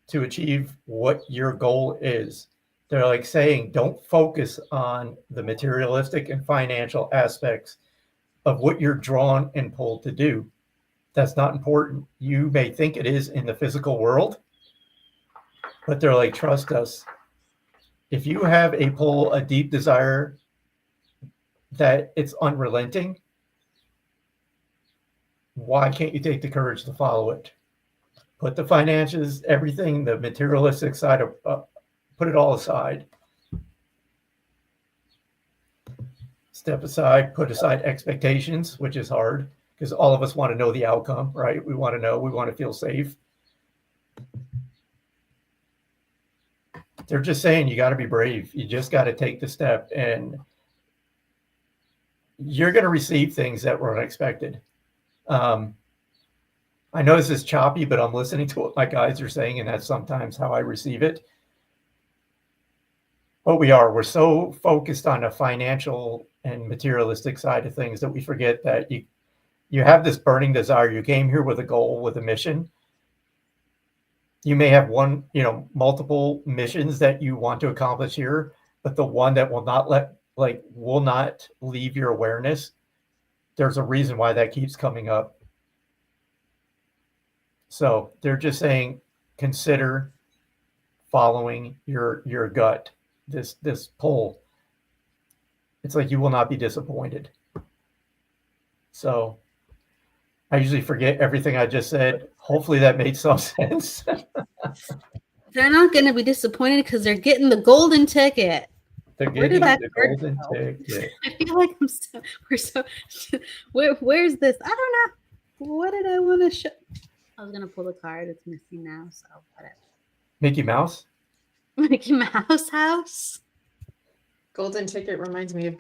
S2: to achieve what your goal is. They're like saying, don't focus on the materialistic and financial aspects of what you're drawn and pulled to do. That's not important. You may think it is in the physical world, but they're like, trust us. If you have a pull, a deep desire that it's unrelenting, why can't you take the courage to follow it? Put the finances, everything, the materialistic side of, put it all aside. Step aside, put aside expectations, which is hard because all of us want to know the outcome, right? We want to know, we want to feel safe. they're just saying you got to be brave. You just got to take the step, and you're going to receive things that were unexpected. I know this is choppy, but I'm listening to what my guys are saying, and that's sometimes how I receive it. But we're so focused on the financial and materialistic side of things that we forget that you have this burning desire. You came here with a goal, with a mission. You may have multiple missions that you want to accomplish here, but the one that will not leave your awareness, there's a reason why that keeps coming up. So they're just saying, consider following your gut, this pull. It's like you will not be disappointed. So I usually forget everything I just said. Hopefully that made some sense.
S3: They're not going to be disappointed because they're getting the golden ticket.
S2: They're getting the golden ticket.
S3: I feel like where's this? I don't know. What did I want to show? I was going to pull the card. It's missing now, so whatever.
S2: Mickey Mouse?
S3: Mickey Mouse house?
S4: Golden ticket reminds me of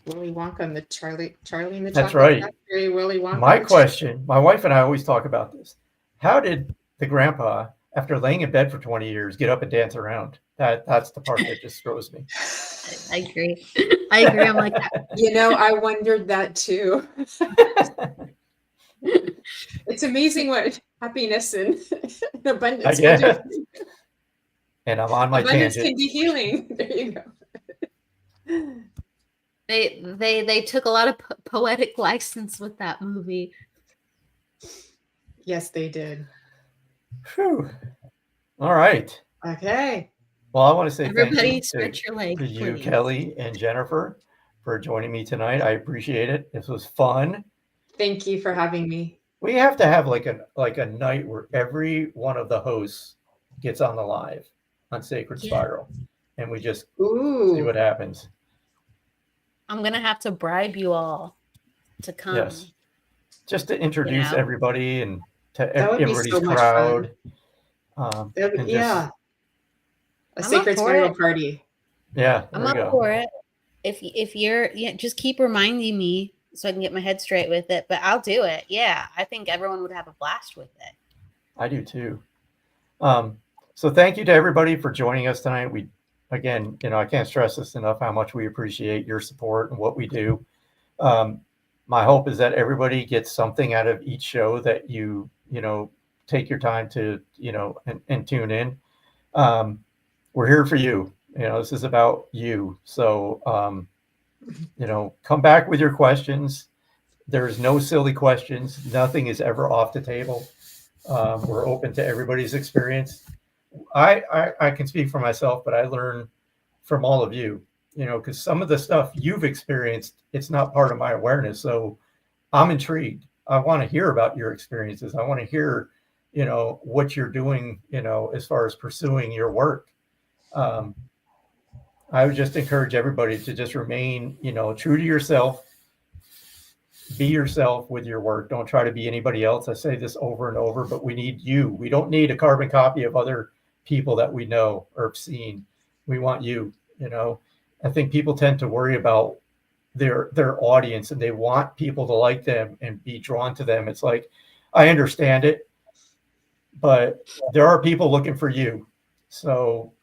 S4: Willy Wonka and the Charlie and the
S2: That's
S4: Chocolate
S2: right.
S4: Factory. Willy Wonka.
S2: My question, my wife and I always talk about this. How did the grandpa, after laying in bed for 20 years, get up and dance around? That's the part that just throws me.
S3: I agree. I'm like,
S4: I wondered that too. It's amazing what happiness and abundance can do.
S2: And I'm on my
S4: abundance
S2: tangent.
S4: can be healing. There you go.
S3: They took a lot of poetic license with that movie.
S4: Yes, they did.
S2: Whew. All right.
S4: Okay.
S2: Well, I want to say
S3: Everybody
S2: thank you
S3: your leg,
S2: to you,
S3: please.
S2: Kelly and Jennifer, for joining me tonight. I appreciate it. This was fun.
S4: Thank you for having me.
S2: We have to have like a night where every one of the hosts gets on the live on Sacred Spiral, and we just see what happens.
S3: I'm gonna have to bribe you all to come.
S2: Yes, just to introduce everybody and to everybody's
S4: so
S2: crowd.
S4: A Sacred Spiral party.
S2: Yeah,
S3: I'm up for it. If you're, just keep reminding me so I can get my head straight with it. But I'll do it. Yeah, I think everyone would have a blast with it. I
S2: do too. So thank you to everybody for joining us tonight. I can't stress this enough how much we appreciate your support and what we do. My hope is that everybody gets something out of each show, that you take your time to and tune in. We're here for you. This is about you. So come back with your questions. There's no silly questions. Nothing is ever off the table. We're open to everybody's experience. I can speak for myself, but I learn from all of you, because some of the stuff you've experienced, it's not part of my awareness. So I'm intrigued. I want to hear about your experiences. I want to hear, what you're doing, as far as pursuing your work. I would just encourage everybody to just remain, true to yourself. Be yourself with your work. Don't try to be anybody else. I say this over and over, but we need you. We don't need a carbon copy of other people that we know or have seen. We want you. I think people tend to worry about their audience, and they want people to like them and be drawn to them. It's like, I understand it, but there are people looking for you. So,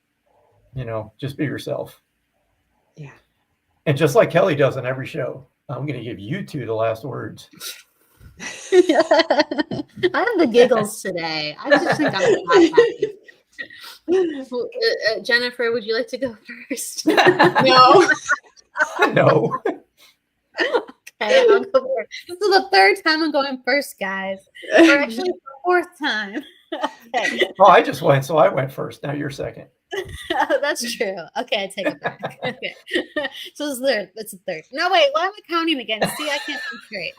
S2: just be yourself.
S4: Yeah.
S2: And just like Kelly does on every show, I'm going to give you two the last words.
S3: I have the giggles today. I just think I'm happy. Jennifer, would you like to go first?
S4: No.
S2: No.
S3: Okay, I'll go first. This is the third time I'm going first, guys. Or actually the fourth time. Okay.
S2: Oh, I just went, so I went first. Now you're second.
S3: That's true. Okay, I take it back. Okay. So it's third. That's the third. No, wait, why am I counting again? See, I can't think straight.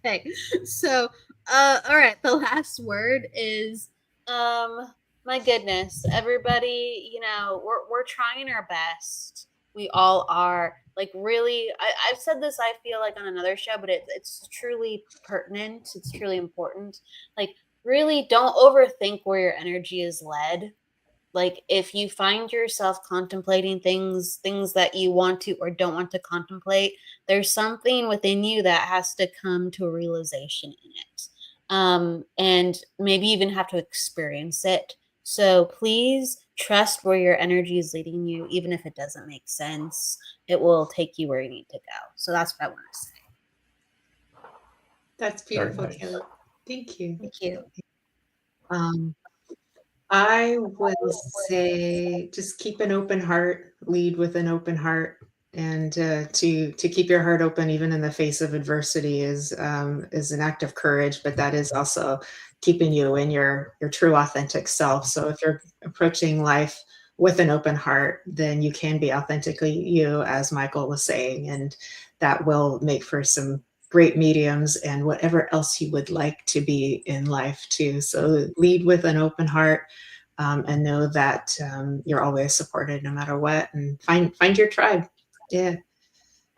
S3: Okay. So all right, the last word is my goodness, everybody, we're trying our best. We all are. Like, really, I've said this, I feel like, on another show, but it's truly pertinent. It's truly important. Like, really don't overthink where your energy is led. like if you find yourself contemplating things that you want to or don't want to contemplate, there's something within you that has to come to a realization in it. And maybe even have to experience it. So please trust where your energy is leading you, even if it doesn't make sense. It will take you where you need to go. So that's what I want to say.
S4: That's beautiful,
S2: nice.
S4: Kelly. Thank you.
S3: Thank you.
S4: I will say just keep an open heart, lead with an open heart, and to keep your heart open even in the face of adversity is an act of courage, but that is also keeping you in your true authentic self. So if you're approaching life with an open heart, then you can be authentically you, as Michael was saying, and that will make for some great mediums and whatever else you would like to be in life too. So lead with an open heart, and know that you're always supported no matter what, and find your tribe. Yeah,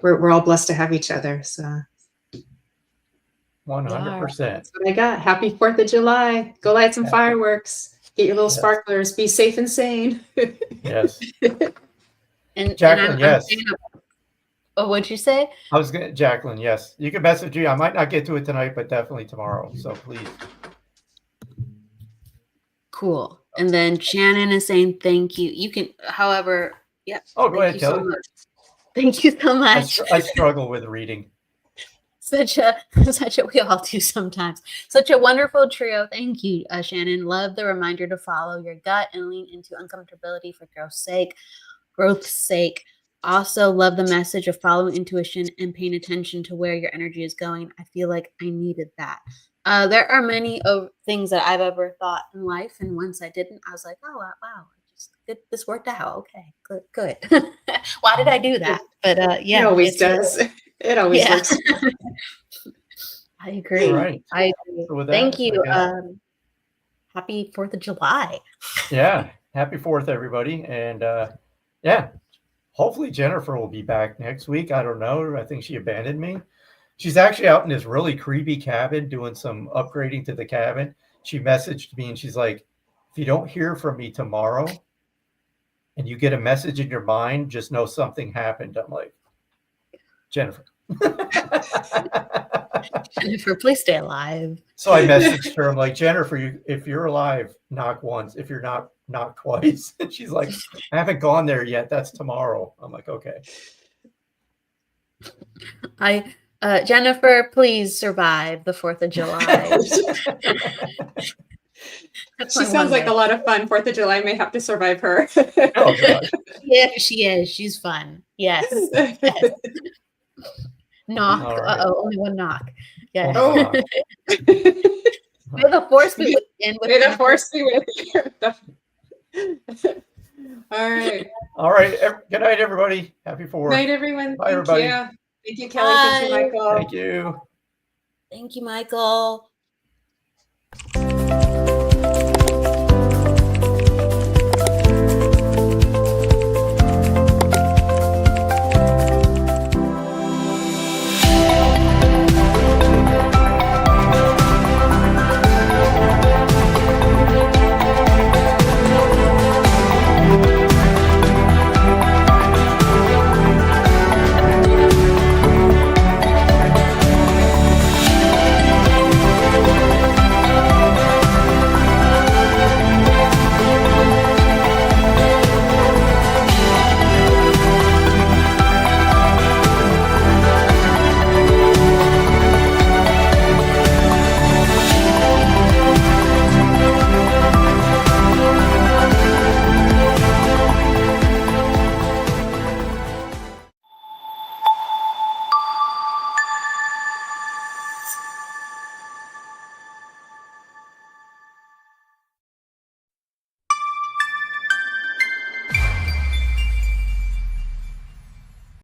S4: we're all blessed to have each other. So
S2: 100%.
S4: that's what I got. Happy 4th of July. Go light some fireworks. Get your little
S2: Yes.
S4: sparklers. Be safe and sane.
S2: Yes.
S3: And
S2: Jacqueline,
S3: I'm
S2: yes.
S3: Oh, what'd you say?
S2: Jacqueline, yes. You can message me. I might not get to it tonight, but definitely tomorrow. So please.
S3: Cool. And then Shannon is saying thank you. You can, however, yeah.
S2: Oh, go ahead,
S3: you so
S2: Kelly.
S3: much. Thank you so much.
S2: I struggle with reading.
S3: Such a we all do sometimes. Such a wonderful trio. Thank you, Shannon. Love the reminder to follow your gut and lean into uncomfortability for growth's sake. Also love the message of following intuition and paying attention to where your energy is going. I feel like I needed that. There are many things that I've ever thought in life, and once I didn't, I was like, oh wow, this worked out. Okay, good. Why did I do that? But yeah,
S4: it always does. It always works.
S3: I agree.
S2: All right.
S3: I agree.
S2: So with
S3: Thank
S2: that,
S3: you. Happy 4th of July.
S2: Yeah. Happy 4th, everybody. And yeah, hopefully Jennifer will be back next week. I don't know. I think she abandoned me. She's actually out in this really creepy cabin doing some upgrading to the cabin. She messaged me and she's like, if you don't hear from me tomorrow and you get a message in your mind, just know something happened. I'm like, Jennifer.
S3: Jennifer, please stay alive.
S2: So I messaged her. I'm like, Jennifer, if you're alive, knock once. If you're not, knock twice. And she's like, I haven't gone there yet. That's tomorrow. I'm like, okay.
S3: Jennifer, please survive the 4th of July.
S4: She sounds like a lot of fun. 4th of July may have to survive her.
S2: Oh, gosh.
S3: Yeah, she is. She's fun. Yes. Knock.
S2: Right.
S3: Only one knock. Yeah.
S2: Oh,
S3: May the force be with you.
S4: May the force be with you. All right.
S2: All right. Good night, everybody. Happy 4th.
S4: Night, everyone.
S2: Bye, everybody.
S4: Thank you, Kelly. Thank you, Michael.
S2: Thank you.
S3: Thank you, Michael.